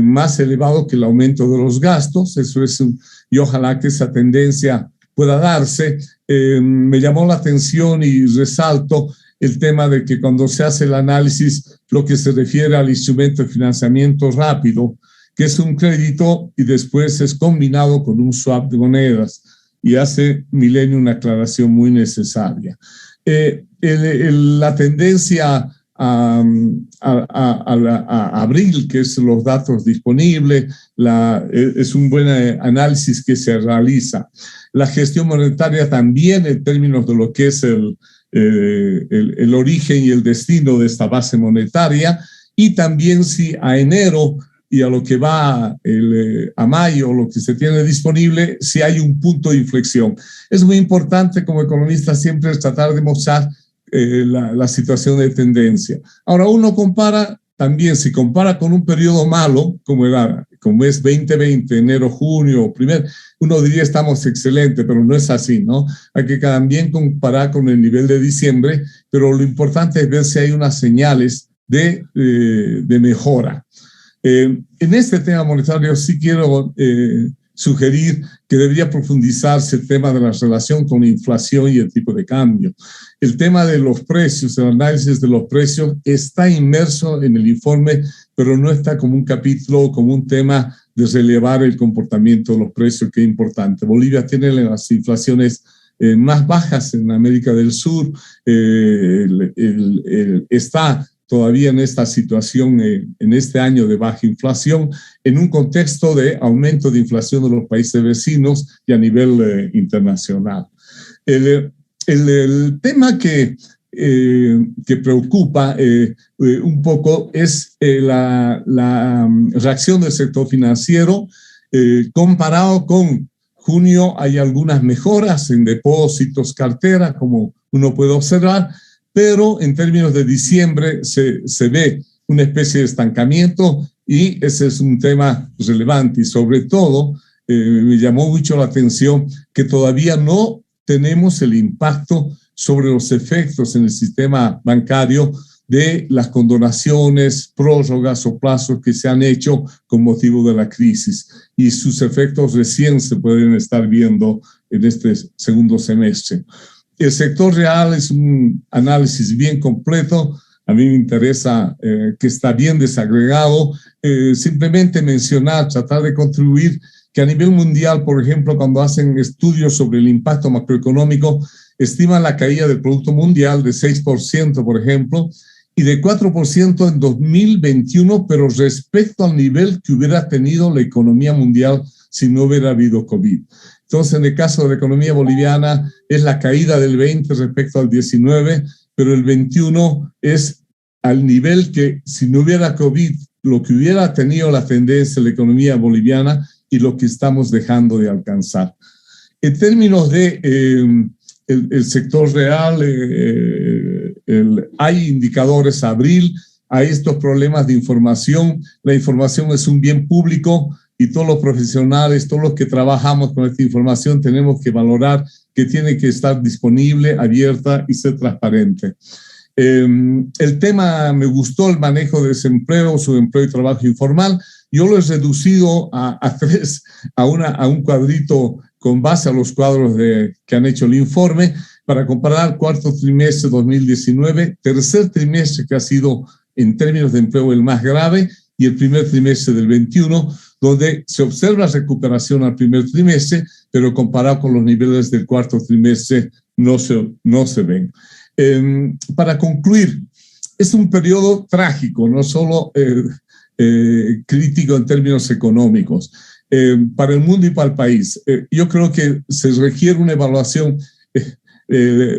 más elevado que el aumento de los gastos. Eso es, y ojalá que esa tendencia pueda darse. Me llamó la atención y resalto el tema de que cuando se hace el análisis, lo que se refiere al instrumento de financiamiento rápido, que es un crédito y después es combinado con un swap de monedas, y hace Milenio una aclaración muy necesaria. La tendencia a abril, que es los datos disponibles, es un buen análisis que se realiza. La gestión monetaria también en términos de lo que es el origen y el destino de esta base monetaria, y también si a enero y a lo que va a mayo, lo que se tiene disponible, si hay un punto de inflexión. Es muy importante como economista siempre tratar de mostrar la situación de tendencia. Ahora uno compara también, si compara con un periodo malo, como es 2020, enero, junio, uno diría estamos excelentes, pero no es así, ¿no? Hay que también comparar con el nivel de diciembre, pero lo importante es ver si hay unas señales de mejora. En este tema monetario sí quiero sugerir que debería profundizarse el tema de la relación con la inflación y el tipo de cambio. El tema de los precios, el análisis de los precios está inmerso en el informe, pero no está como un capítulo o como un tema de relevar el comportamiento de los precios, que es importante. Bolivia tiene las inflaciones más bajas en América del Sur, está todavía en esta situación, en este año de baja inflación, en un contexto de aumento de inflación de los países vecinos y a nivel internacional. El tema que preocupa un poco es la reacción del sector financiero. Comparado con junio hay algunas mejoras en depósitos, cartera, como uno puede observar, pero en términos de diciembre se ve una especie de estancamiento, y ese es un tema relevante. Y sobre todo me llamó mucho la atención que todavía no tenemos el impacto sobre los efectos en el sistema bancario de las condonaciones, prórrogas o plazos que se han hecho con motivo de la crisis, y sus efectos recién se pueden estar viendo en este segundo semestre. El sector real es un análisis bien completo. A mí me interesa que está bien desagregado. Simplemente mencionar, tratar de contribuir que a nivel mundial, por ejemplo, cuando hacen estudios sobre el impacto macroeconómico, estiman la caída del Producto Mundial de 6%, por ejemplo, y de 4% en 2021, pero respecto al nivel que hubiera tenido la economía mundial si no hubiera habido COVID. Entonces, en el caso de la economía boliviana, es la caída del 20 respecto al 19, pero el 21 es al nivel que si no hubiera COVID, lo que hubiera tenido la tendencia de la economía boliviana y lo que estamos dejando de alcanzar. En términos de el sector real, hay indicadores abril, hay estos problemas de información. La información es un bien público y todos los profesionales, todos los que trabajamos con esta información tenemos que valorar que tiene que estar disponible, abierta y ser transparente. El tema, me gustó el manejo de desempleo, subempleo y trabajo informal. Yo lo he reducido a tres, a un cuadrito con base a los cuadros que han hecho el informe para comparar cuarto trimestre 2019, tercer trimestre que ha sido en términos de empleo el más grave y el primer trimestre del 21, donde se observa recuperación al primer trimestre, pero comparado con los niveles del cuarto trimestre no se ven. Para concluir, es un periodo trágico, no solo crítico en términos económicos, para el mundo y para el país. Yo creo que se requiere una evaluación,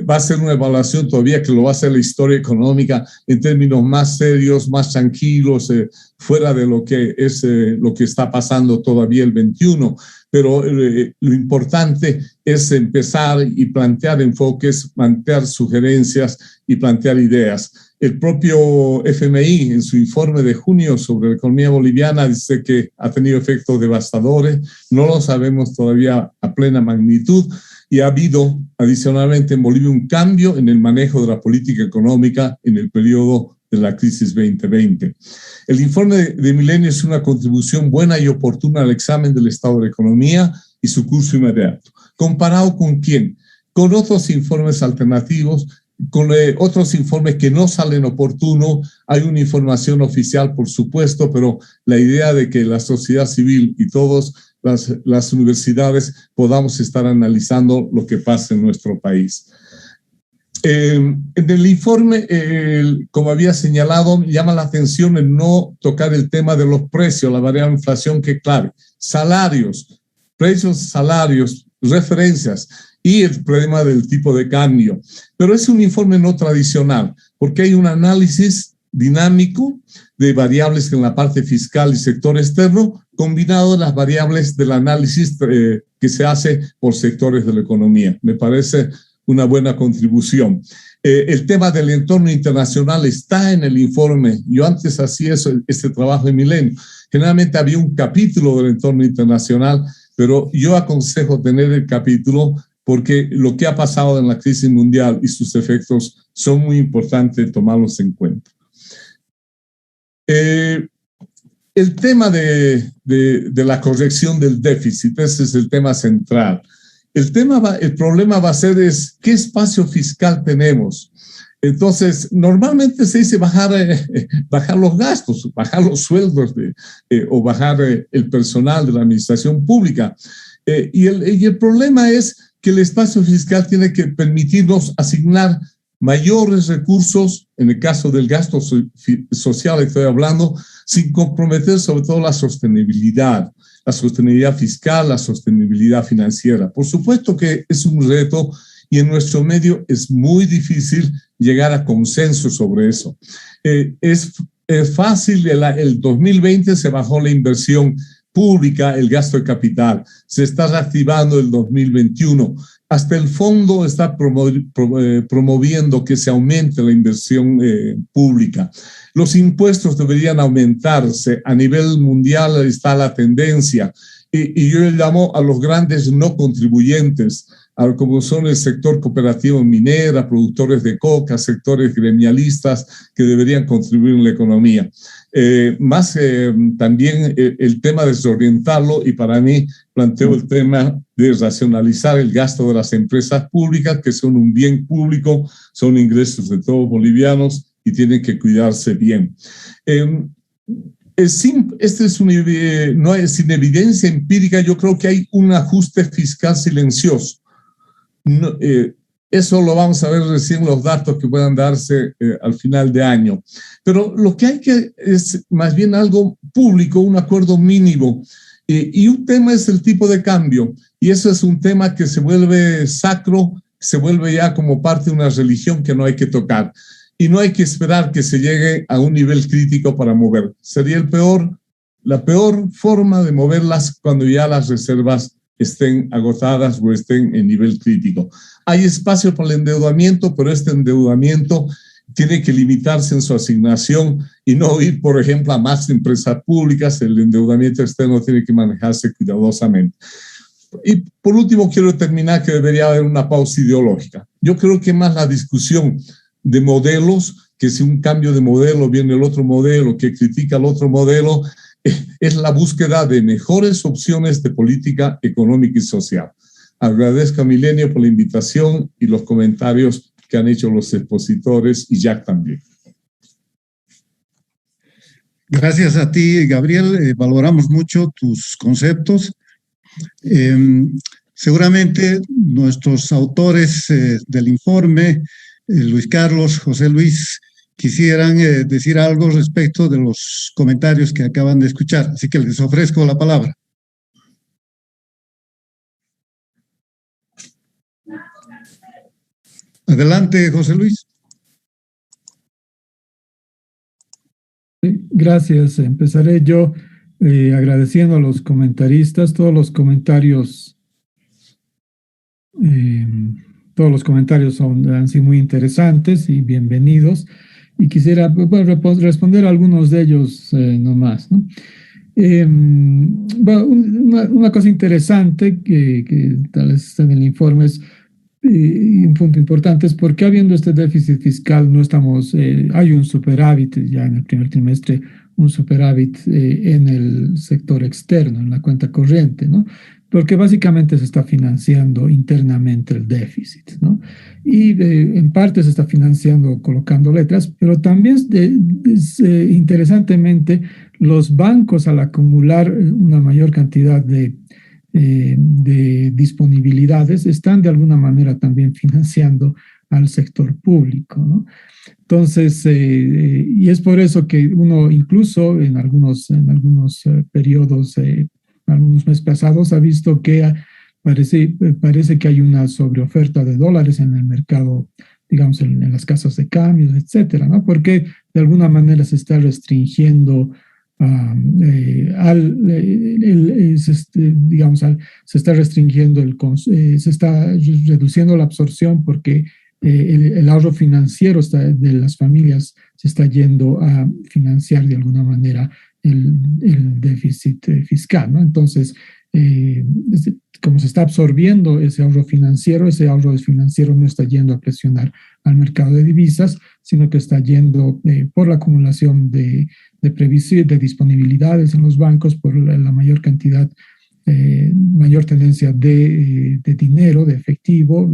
va a ser una evaluación todavía que lo va a hacer la historia económica en términos más serios, más tranquilos, fuera de lo que es lo que está pasando todavía el 21. Pero lo importante es empezar y plantear enfoques, plantear sugerencias y plantear ideas. El propio FMI, en su informe de junio sobre la economía boliviana, dice que ha tenido efectos devastadores. No lo sabemos todavía a plena magnitud. Y ha habido, adicionalmente, en Bolivia un cambio en el manejo de la política económica en el periodo de la crisis 2020. El informe de Milenio es una contribución buena y oportuna al examen del estado de la economía y su curso inmediato. ¿Comparado con quién? Con otros informes alternativos, con otros informes que no salen oportuno. Hay una información oficial, por supuesto, pero la idea de que la sociedad civil y todas las universidades podamos estar analizando lo que pasa en nuestro país. En el informe, como había señalado, llama la atención el no tocar el tema de los precios, la variable inflación que es clave. Salarios, precios, salarios, referencias y el problema del tipo de cambio. Pero es un informe no tradicional, porque hay un análisis dinámico de variables en la parte fiscal y sector externo, combinado a las variables del análisis que se hace por sectores de la economía. Me parece una buena contribución. El tema del entorno internacional está en el informe. Yo antes hacía este trabajo en Milenio. Generalmente había un capítulo del entorno internacional, pero yo aconsejo tener el capítulo porque lo que ha pasado en la crisis mundial y sus efectos son muy importantes tomarlos en cuenta. El tema de la corrección del déficit, ese es el tema central. El problema va a ser qué espacio fiscal tenemos. Entonces, normalmente se dice bajar los gastos, bajar los sueldos o bajar el personal de la administración pública. Y el problema es que el espacio fiscal tiene que permitirnos asignar mayores recursos, en el caso del gasto social estoy hablando, sin comprometer sobre todo la sostenibilidad fiscal, la sostenibilidad financiera. Por supuesto que es un reto y en nuestro medio es muy difícil llegar a consenso sobre eso. Es fácil, el 2020 se bajó la inversión pública, el gasto de capital, se está reactivando el 2021. Hasta el fondo está promoviendo que se aumente la inversión pública. Los impuestos deberían aumentarse. A nivel mundial está la tendencia. Y yo le llamo a los grandes no contribuyentes, como son el sector cooperativo minera, productores de coca, sectores gremialistas que deberían contribuir en la economía. También el tema de desorientarlo, y para mí planteo el tema de racionalizar el gasto de las empresas públicas, que son un bien público, son ingresos de todos bolivianos y tienen que cuidarse bien. No es sin evidencia empírica, yo creo que hay un ajuste fiscal silencioso. No, eso lo vamos a ver recién los datos que puedan darse al final de año. Pero lo que hay que es más bien algo público, un acuerdo mínimo. Y un tema es el tipo de cambio. Y eso es un tema que se vuelve sacro, se vuelve ya como parte de una religión que no hay que tocar. Y no hay que esperar que se llegue a un nivel crítico para mover. Sería la peor forma de moverlas cuando ya las reservas estén agotadas o estén en nivel crítico. Hay espacio para el endeudamiento, pero este endeudamiento tiene que limitarse en su asignación y no ir, por ejemplo, a más empresas públicas. El endeudamiento externo tiene que manejarse cuidadosamente. Y por último, quiero terminar que debería haber una pausa ideológica. Yo creo que más la discusión de modelos, que si un cambio de modelo viene el otro modelo, que critica el otro modelo, es la búsqueda de mejores opciones de política económica y social. Agradezco a Milenio por la invitación y los comentarios que han hecho los expositores y Jack también. Gracias a ti, Gabriel. Valoramos mucho tus conceptos. Seguramente nuestros autores del informe, Luis Carlos, José Luis, quisieran decir algo respecto de los comentarios que acaban de escuchar. Así que les ofrezco la palabra. Adelante, José Luis. Gracias. Empezaré yo agradeciendo a los comentaristas. Todos los comentarios han sido muy interesantes y bienvenidos. Y quisiera responder a algunos de ellos nomás, ¿no? Una cosa interesante que tal vez está en el informe es, un punto importante, es por qué habiendo este déficit fiscal no estamos, hay un superávit ya en el primer trimestre, un superávit en el sector externo, en la cuenta corriente, ¿no? Porque básicamente se está financiando internamente el déficit, ¿no? Y en parte se está financiando colocando letras, pero también interesantemente los bancos, al acumular una mayor cantidad de disponibilidades, están de alguna manera también financiando al sector público, ¿no? Entonces, y es por eso que uno incluso en algunos periodos, algunos meses pasados, ha visto que parece que hay una sobreoferta de dólares en el mercado, digamos, en las casas de cambios, etcétera, ¿no? Porque de alguna manera se está restringiendo se está restringiendo se está reduciendo la absorción porque el ahorro financiero de las familias se está yendo a financiar de alguna manera el déficit fiscal, ¿no? Entonces, como se está absorbiendo ese ahorro financiero no está yendo a presionar al mercado de divisas, sino que está yendo por la acumulación de disponibilidades en los bancos, por la mayor cantidad, mayor tendencia de dinero, de efectivo,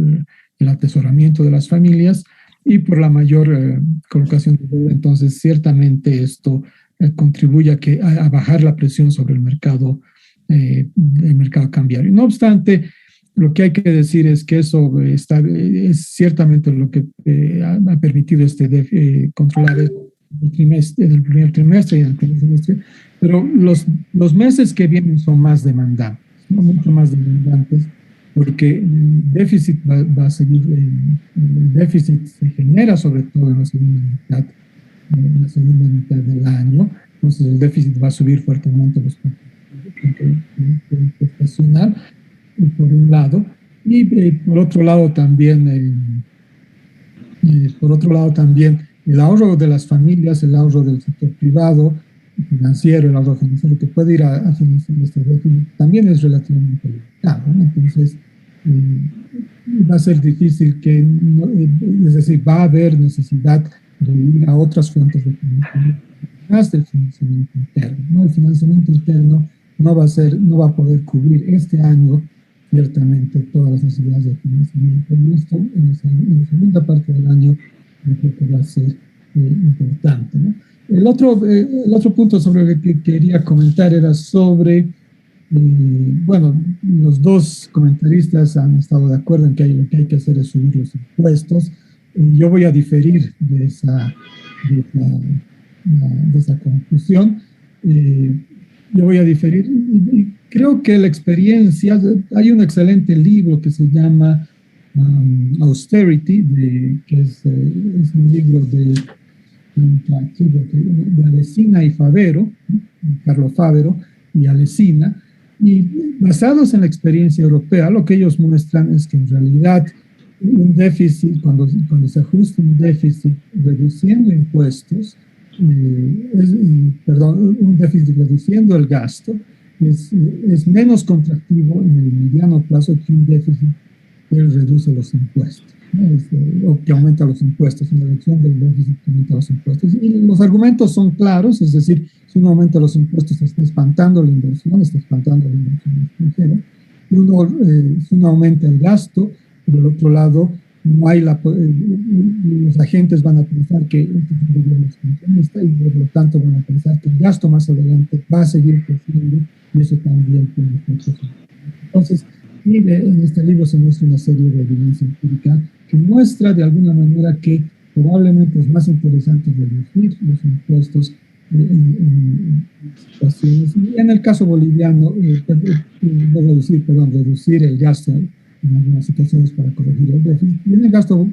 el atesoramiento de las familias y por la mayor colocación de deuda. Entonces, ciertamente esto contribuye a bajar la presión sobre el mercado cambiario. No obstante, lo que hay que decir es que eso es ciertamente lo que ha permitido controlar el primer trimestre y el primer semestre, pero los meses que vienen son más demandantes, ¿no? Mucho más demandantes, porque el déficit va a seguir, el déficit se genera sobre todo en la segunda mitad del año, entonces el déficit va a subir fuertemente los estacional, por un lado, y por otro lado también el ahorro de las familias, el ahorro del sector privado, financiero, el ahorro financiero que puede ir a financiar este déficit también es relativamente limitado, ¿no? Entonces va a ser difícil es decir, va a haber necesidad de ir a otras fuentes de financiamiento más del financiamiento interno, ¿no? El financiamiento interno no va a poder cubrir este año ciertamente todas las necesidades de financiamiento, y esto en la segunda parte del año yo creo que va a ser importante, ¿no? El otro punto sobre el que quería comentar era sobre, los dos comentaristas han estado de acuerdo en que lo que hay que hacer es subir los impuestos. Yo voy a diferir de esa conclusión. Yo voy a diferir y creo que la experiencia, hay un excelente libro que se llama Austerity, que es un libro de Alesina y Favero, Carlo Favero y Alesina, Y basados en la experiencia europea, lo que ellos muestran es que en realidad un déficit, cuando se ajusta un déficit reduciendo impuestos, un déficit reduciendo el gasto, es menos contractivo en el mediano plazo que un déficit que reduce los impuestos, ¿no? O que aumenta los impuestos, una reducción del déficit que aumenta los impuestos. Y los argumentos son claros, es decir, si uno aumenta los impuestos está espantando la inversión extranjera, y si uno aumenta el gasto, por el otro lado, no hay los agentes van a pensar que el gobierno es consumista y por lo tanto van a pensar que el gasto más adelante va a seguir creciendo y eso también tiene efectos. Entonces, en este libro se muestra una serie de evidencia empírica que muestra de alguna manera que probablemente es más interesante reducir los impuestos en situaciones. Y en el caso boliviano, reducir el gasto en algunas situaciones para corregir el déficit. Y en el caso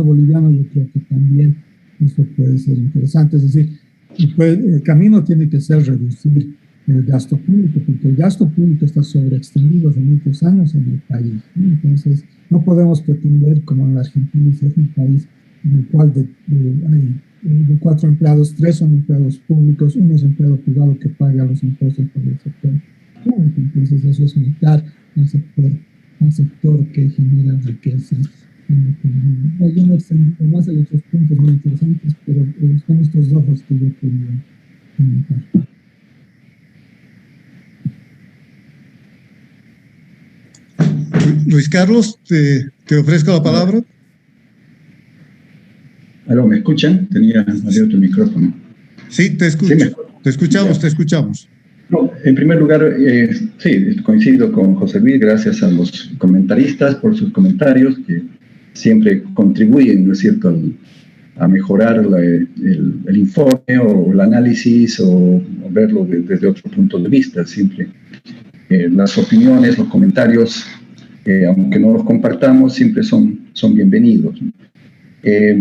boliviano yo creo que también eso puede ser interesante. Es decir, el camino tiene que ser reducir el gasto público, porque el gasto público está sobreextendido hace muchos años en el país, ¿no? Entonces, no podemos pretender, como en la Argentina, es un país en el cual de 4 empleados, 3 son empleados públicos, 1 es empleado privado que paga los impuestos por el sector público. Entonces, eso es limitar al sector que genera riqueza en la economía. Yo no extendo más, hay otros puntos muy interesantes, pero son estos dos los que yo quería comentar. Luis Carlos, te ofrezco la palabra. ¿Aló, me escuchan? Tenía abierto el micrófono. Sí, te escucho. Sí, te escuchamos. No, en primer lugar, sí, coincido con José Luis, gracias a los comentaristas por sus comentarios, que siempre contribuyen, ¿no es cierto?, a mejorar el informe o el análisis o verlo desde otro punto de vista. Siempre las opiniones, los comentarios, aunque no los compartamos, siempre son bienvenidos.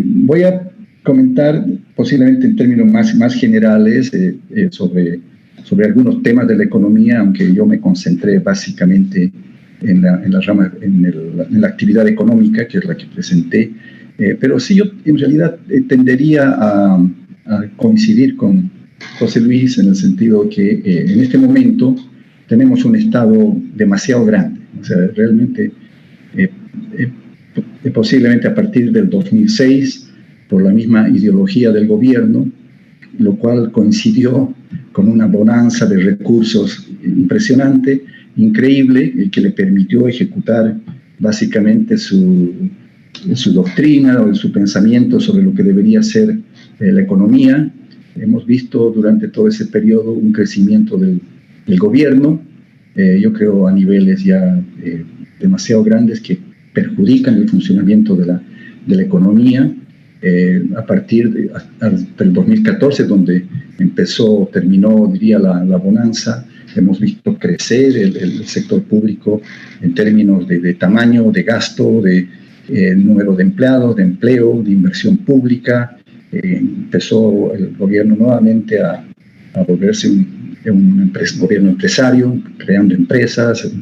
Voy a comentar posiblemente en términos más generales sobre algunos temas de la economía, aunque yo me concentré básicamente en la actividad económica, que es la que presenté. Pero sí, yo en realidad tendería a coincidir con José Luis en el sentido que en este momento tenemos un Estado demasiado grande. O sea, realmente, posiblemente a partir del 2006, por la misma ideología del gobierno, lo cual coincidió con una bonanza de recursos impresionante, increíble, que le permitió ejecutar básicamente su doctrina o su pensamiento sobre lo que debería ser la economía. Hemos visto durante todo ese periodo un crecimiento del gobierno, yo creo a niveles ya demasiado grandes que perjudican el funcionamiento de la economía. A partir del 2014, donde terminó, diría, la bonanza, hemos visto crecer el sector público en términos de tamaño, de gasto, de número de empleados, de empleo, de inversión pública. Empezó el gobierno nuevamente a volverse un gobierno empresario, creando empresas,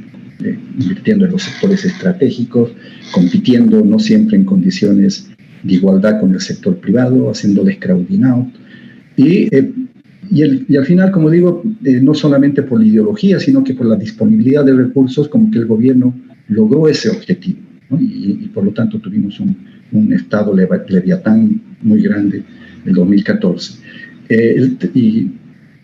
invirtiendo en los sectores estratégicos, compitiendo no siempre en condiciones de igualdad con el sector privado, haciéndoles crowding out. Y al final, como digo, no solamente por la ideología, sino que por la disponibilidad de recursos, como que el gobierno logró ese objetivo, ¿no? Y por lo tanto tuvimos un Estado leviatán muy grande en 2014. Y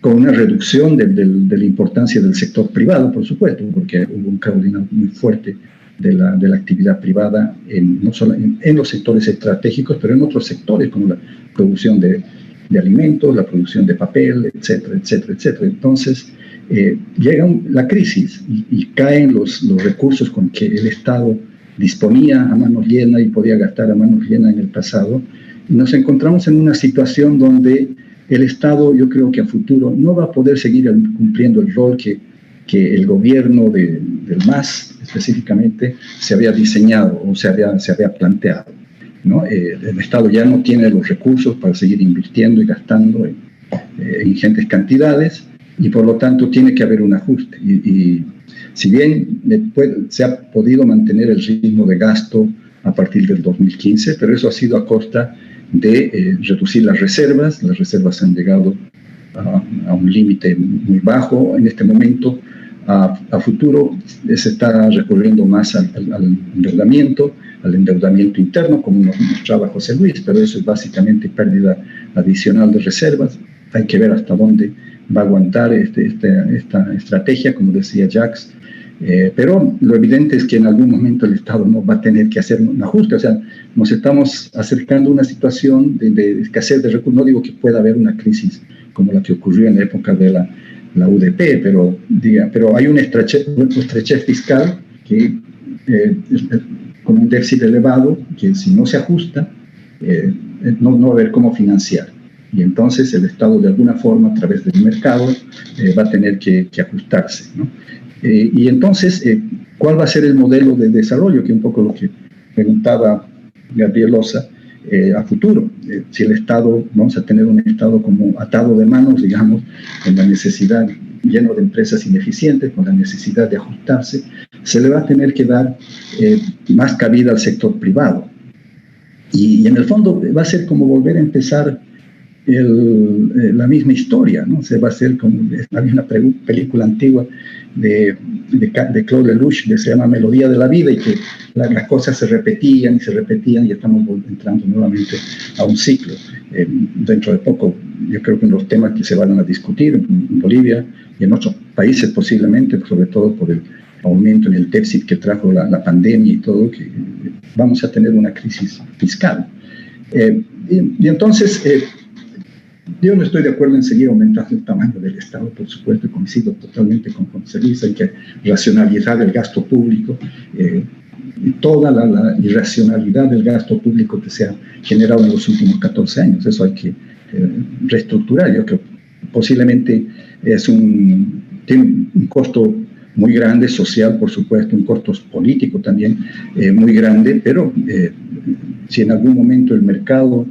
con una reducción de la importancia del sector privado, por supuesto, porque hubo un crowding out muy fuerte de la actividad privada, no solo en los sectores estratégicos, pero en otros sectores, como la producción de alimentos, la producción de papel, etcétera, etcétera, etcétera. Entonces, llega la crisis y caen los recursos con que el Estado disponía a manos llenas y podía gastar a manos llenas en el pasado, y nos encontramos en una situación donde el Estado, yo creo que a futuro, no va a poder seguir cumpliendo el rol que el gobierno del MAS específicamente se había diseñado o se había planteado, ¿no? El Estado ya no tiene los recursos para seguir invirtiendo y gastando en ingentes cantidades, y por lo tanto tiene que haber un ajuste. Y si bien se ha podido mantener el ritmo de gasto a partir del 2015, pero eso ha sido a costa de reducir las reservas. Las reservas han llegado a un límite muy bajo en este momento. A futuro se está recurriendo más al endeudamiento interno, como nos mostraba José Luis, pero eso es básicamente pérdida adicional de reservas. Hay que ver hasta dónde va a aguantar esta estrategia, como decía Jacques. Pero lo evidente es que en algún momento el Estado no va a tener que hacer un ajuste. O sea, nos estamos acercando a una situación de escasez de recursos. No digo que pueda haber una crisis como la que ocurrió en la época de la UDP, pero hay una estrechez fiscal que, con un déficit elevado, que si no se ajusta, no va a haber cómo financiar. Y entonces el Estado, de alguna forma, a través del mercado, va a tener que ajustarse, ¿no? Y entonces, ¿cuál va a ser el modelo de desarrollo? Que es un poco lo que preguntaba Gabriel Loza, a futuro. Si el Estado, vamos a tener un Estado como atado de manos, digamos, con la necesidad, lleno de empresas ineficientes, con la necesidad de ajustarse, se le va a tener que dar más cabida al sector privado. Y en el fondo va a ser como volver a empezar la misma historia, ¿no? Se va a hacer como, había una película antigua de Claude Lelouch que se llama Melodía de la Vida, y que las cosas se repetían y estamos entrando nuevamente a un ciclo. Dentro de poco, yo creo que los temas que se van a discutir en Bolivia y en otros países posiblemente, sobre todo por el aumento en el déficit que trajo la pandemia y todo, que vamos a tener una crisis fiscal. Y entonces, yo no estoy de acuerdo en seguir aumentando el tamaño del Estado, por supuesto, y coincido totalmente con José Luis. Hay que racionalizar el gasto público, y toda la irracionalidad del gasto público que se ha generado en los últimos 14 años. Eso hay que reestructurar. Yo creo que posiblemente tiene un costo muy grande, social, por supuesto, un costo político también muy grande, pero si en algún momento el mercado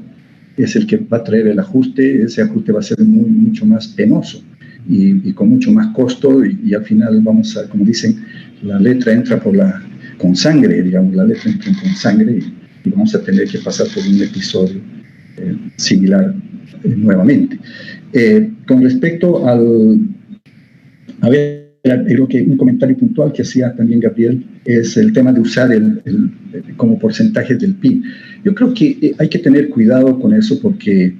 es el que va a traer el ajuste, ese ajuste va a ser mucho más penoso y con mucho más costo, y al final vamos a, como dicen, la letra entra con sangre, digamos, la letra entra con sangre, y vamos a tener que pasar por un episodio similar nuevamente. Con respecto a ver, creo que un comentario puntual que hacía también Gabriel es el tema de usar como porcentaje del PIB. Yo creo que hay que tener cuidado con eso, porque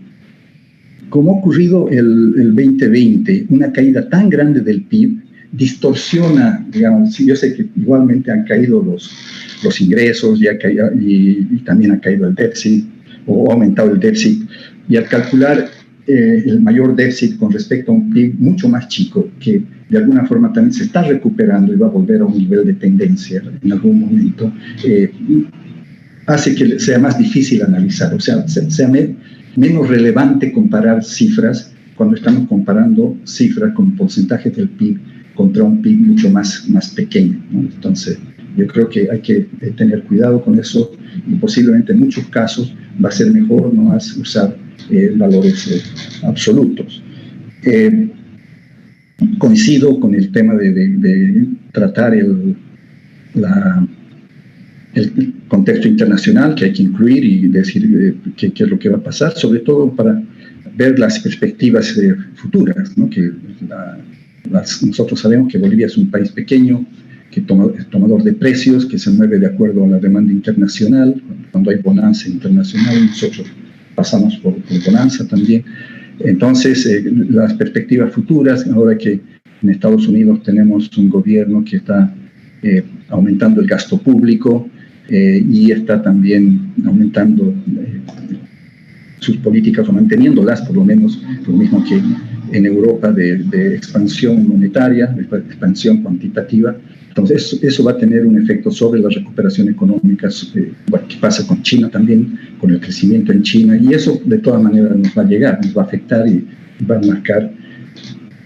como ha ocurrido el 2020, una caída tan grande del PIB distorsiona, digamos, yo sé que igualmente han caído los ingresos y también ha caído el déficit, o ha aumentado el déficit, y al calcular el mayor déficit con respecto a un PIB mucho más chico, que de alguna forma también se está recuperando y va a volver a un nivel de tendencia en algún momento, hace que sea más difícil analizar, o sea menos relevante comparar cifras cuando estamos comparando cifras con porcentajes del PIB contra un PIB mucho más pequeño, ¿no? Entonces, yo creo que hay que tener cuidado con eso, y posiblemente en muchos casos va a ser mejor no usar valores absolutos. Coincido con el tema de tratar el contexto internacional, que hay que incluir y decir qué es lo que va a pasar, sobre todo para ver las perspectivas futuras, ¿no? Nosotros sabemos que Bolivia es un país pequeño, que es tomador de precios, que se mueve de acuerdo a la demanda internacional. Cuando hay bonanza internacional, nosotros pasamos por bonanza también. Entonces, las perspectivas futuras, ahora que en Estados Unidos tenemos un gobierno que está aumentando el gasto público y está también aumentando sus políticas, o manteniéndolas por lo menos, lo mismo que en Europa, de expansión monetaria, de expansión cuantitativa. Entonces, eso va a tener un efecto sobre la recuperación económica, que pasa con China también, con el crecimiento en China, y eso de todas maneras nos va a llegar, nos va a afectar y va a marcar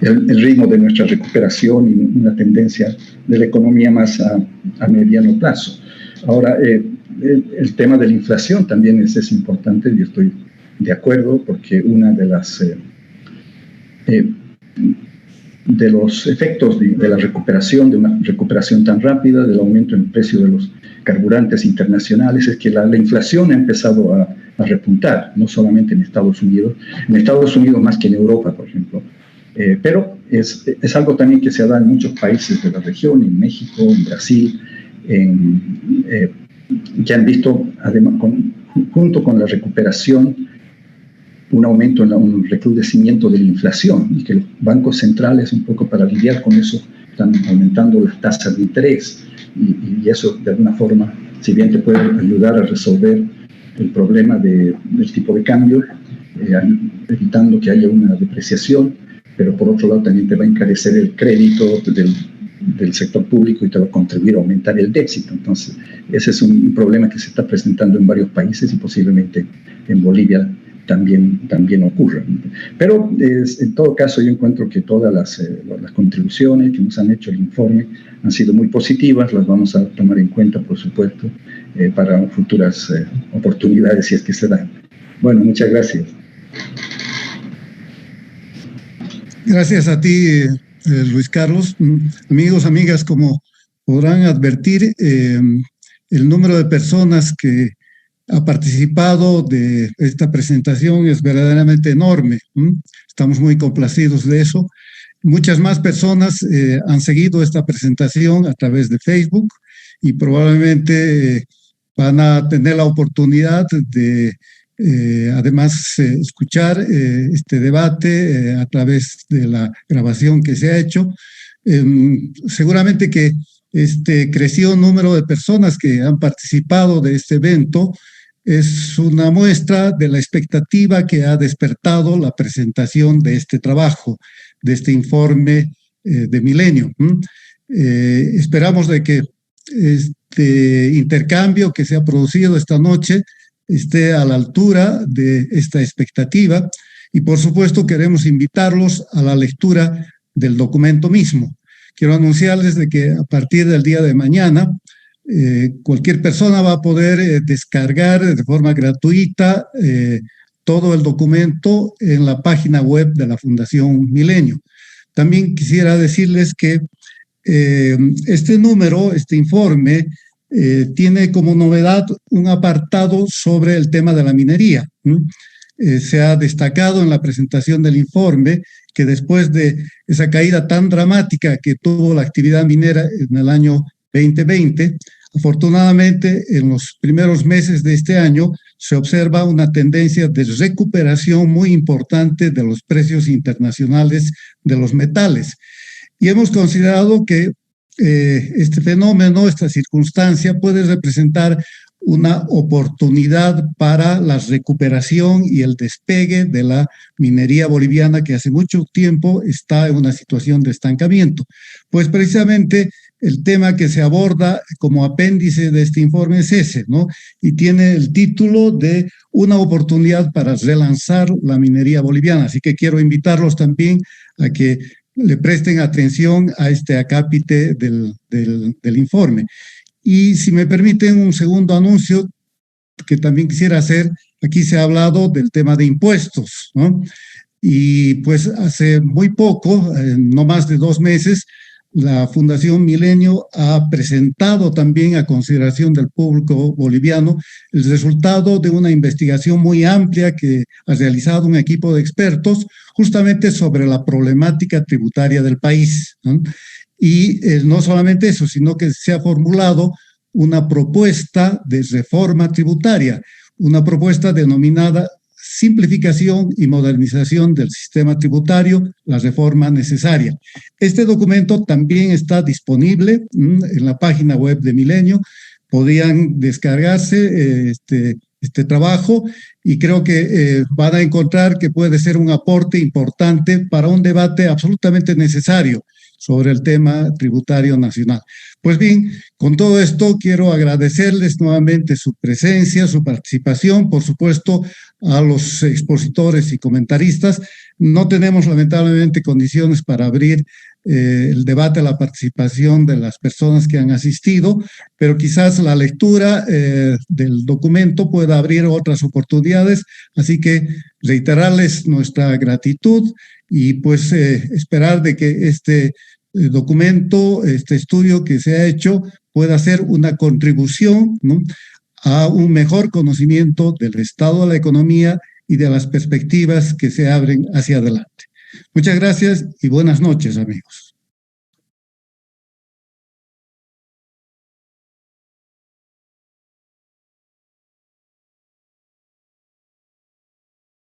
el ritmo de nuestra recuperación y una tendencia de la economía más a mediano plazo. Ahora, el tema de la inflación también es importante, y estoy de acuerdo, porque una de las de los efectos de la recuperación, de una recuperación tan rápida, del aumento en el precio de los carburantes internacionales, es que la inflación ha empezado a repuntar, no solamente en Estados Unidos más que en Europa, por ejemplo. Pero es algo también que se da en muchos países de la región, en México, en Brasil, que han visto, además, junto con la recuperación, un aumento, un recrudecimiento de la inflación, y que los bancos centrales, un poco para lidiar con eso, están aumentando las tasas de interés, y eso de alguna forma, si bien te puede ayudar a resolver el problema del tipo de cambio, evitando que haya una depreciación, pero por otro lado también te va a encarecer el crédito del sector público y te va a contribuir a aumentar el déficit. Entonces, ese es un problema que se está presentando en varios países y posiblemente en Bolivia también ocurra. Pero en todo caso yo encuentro que todas las contribuciones que nos han hecho el informe han sido muy positivas, las vamos a tomar en cuenta, por supuesto, para futuras oportunidades si es que se dan. Bueno, muchas gracias. Gracias a ti, Luis Carlos. Amigos, amigas, como podrán advertir, el número de personas que ha participado de esta presentación es verdaderamente enorme. Estamos muy complacidos de eso. Muchas más personas han seguido esta presentación a través de Facebook y probablemente van a tener la oportunidad de además escuchar este debate a través de la grabación que se ha hecho. Seguramente que este crecido número de personas que han participado de este evento es una muestra de la expectativa que ha despertado la presentación de este trabajo, de este informe de Milenio. Esperamos de que este intercambio que se ha producido esta noche esté a la altura de esta expectativa y, por supuesto, queremos invitarlos a la lectura del documento mismo. Quiero anunciarles de que a partir del día de mañana cualquier persona va a poder descargar de forma gratuita todo el documento en la página web de la Fundación Milenio. También quisiera decirles que este número, este informe, tiene como novedad un apartado sobre el tema de la minería. Se ha destacado en la presentación del informe que después de esa caída tan dramática que tuvo la actividad minera en el año 2020, afortunadamente en los primeros meses de este año se observa una tendencia de recuperación muy importante de los precios internacionales de los metales. Y hemos considerado que este fenómeno, esta circunstancia puede representar una oportunidad para la recuperación y el despegue de la minería boliviana que hace mucho tiempo está en una situación de estancamiento. Pues precisamente el tema que se aborda como apéndice de este informe es ese, ¿no? Y tiene el título de una oportunidad para relanzar la minería boliviana. Así que quiero invitarlos también a que le presten atención a este acápite del informe. Y si me permiten un segundo anuncio que también quisiera hacer, aquí se ha hablado del tema de impuestos, ¿no? Y pues hace muy poco, no más de 2 meses, la Fundación Milenio ha presentado también a consideración del público boliviano el resultado de una investigación muy amplia que ha realizado un equipo de expertos justamente sobre la problemática tributaria del país, ¿no? Y no solamente eso, sino que se ha formulado una propuesta de reforma tributaria, una propuesta denominada simplificación y modernización del sistema tributario, la reforma necesaria. Este documento también está disponible en la página web de Milenio. Podían descargarse este trabajo y creo que van a encontrar que puede ser un aporte importante para un debate absolutamente necesario sobre el tema tributario nacional. Pues bien, con todo esto quiero agradecerles nuevamente su presencia, su participación, por supuesto a los expositores y comentaristas. No tenemos lamentablemente condiciones para abrir el debate, la participación de las personas que han asistido, pero quizás la lectura del documento pueda abrir otras oportunidades, así que reiterarles nuestra gratitud y pues esperar de que este documento, este estudio que se ha hecho pueda ser una contribución, ¿no?, a un mejor conocimiento del estado de la economía y de las perspectivas que se abren hacia adelante. Muchas gracias y buenas noches, amigos.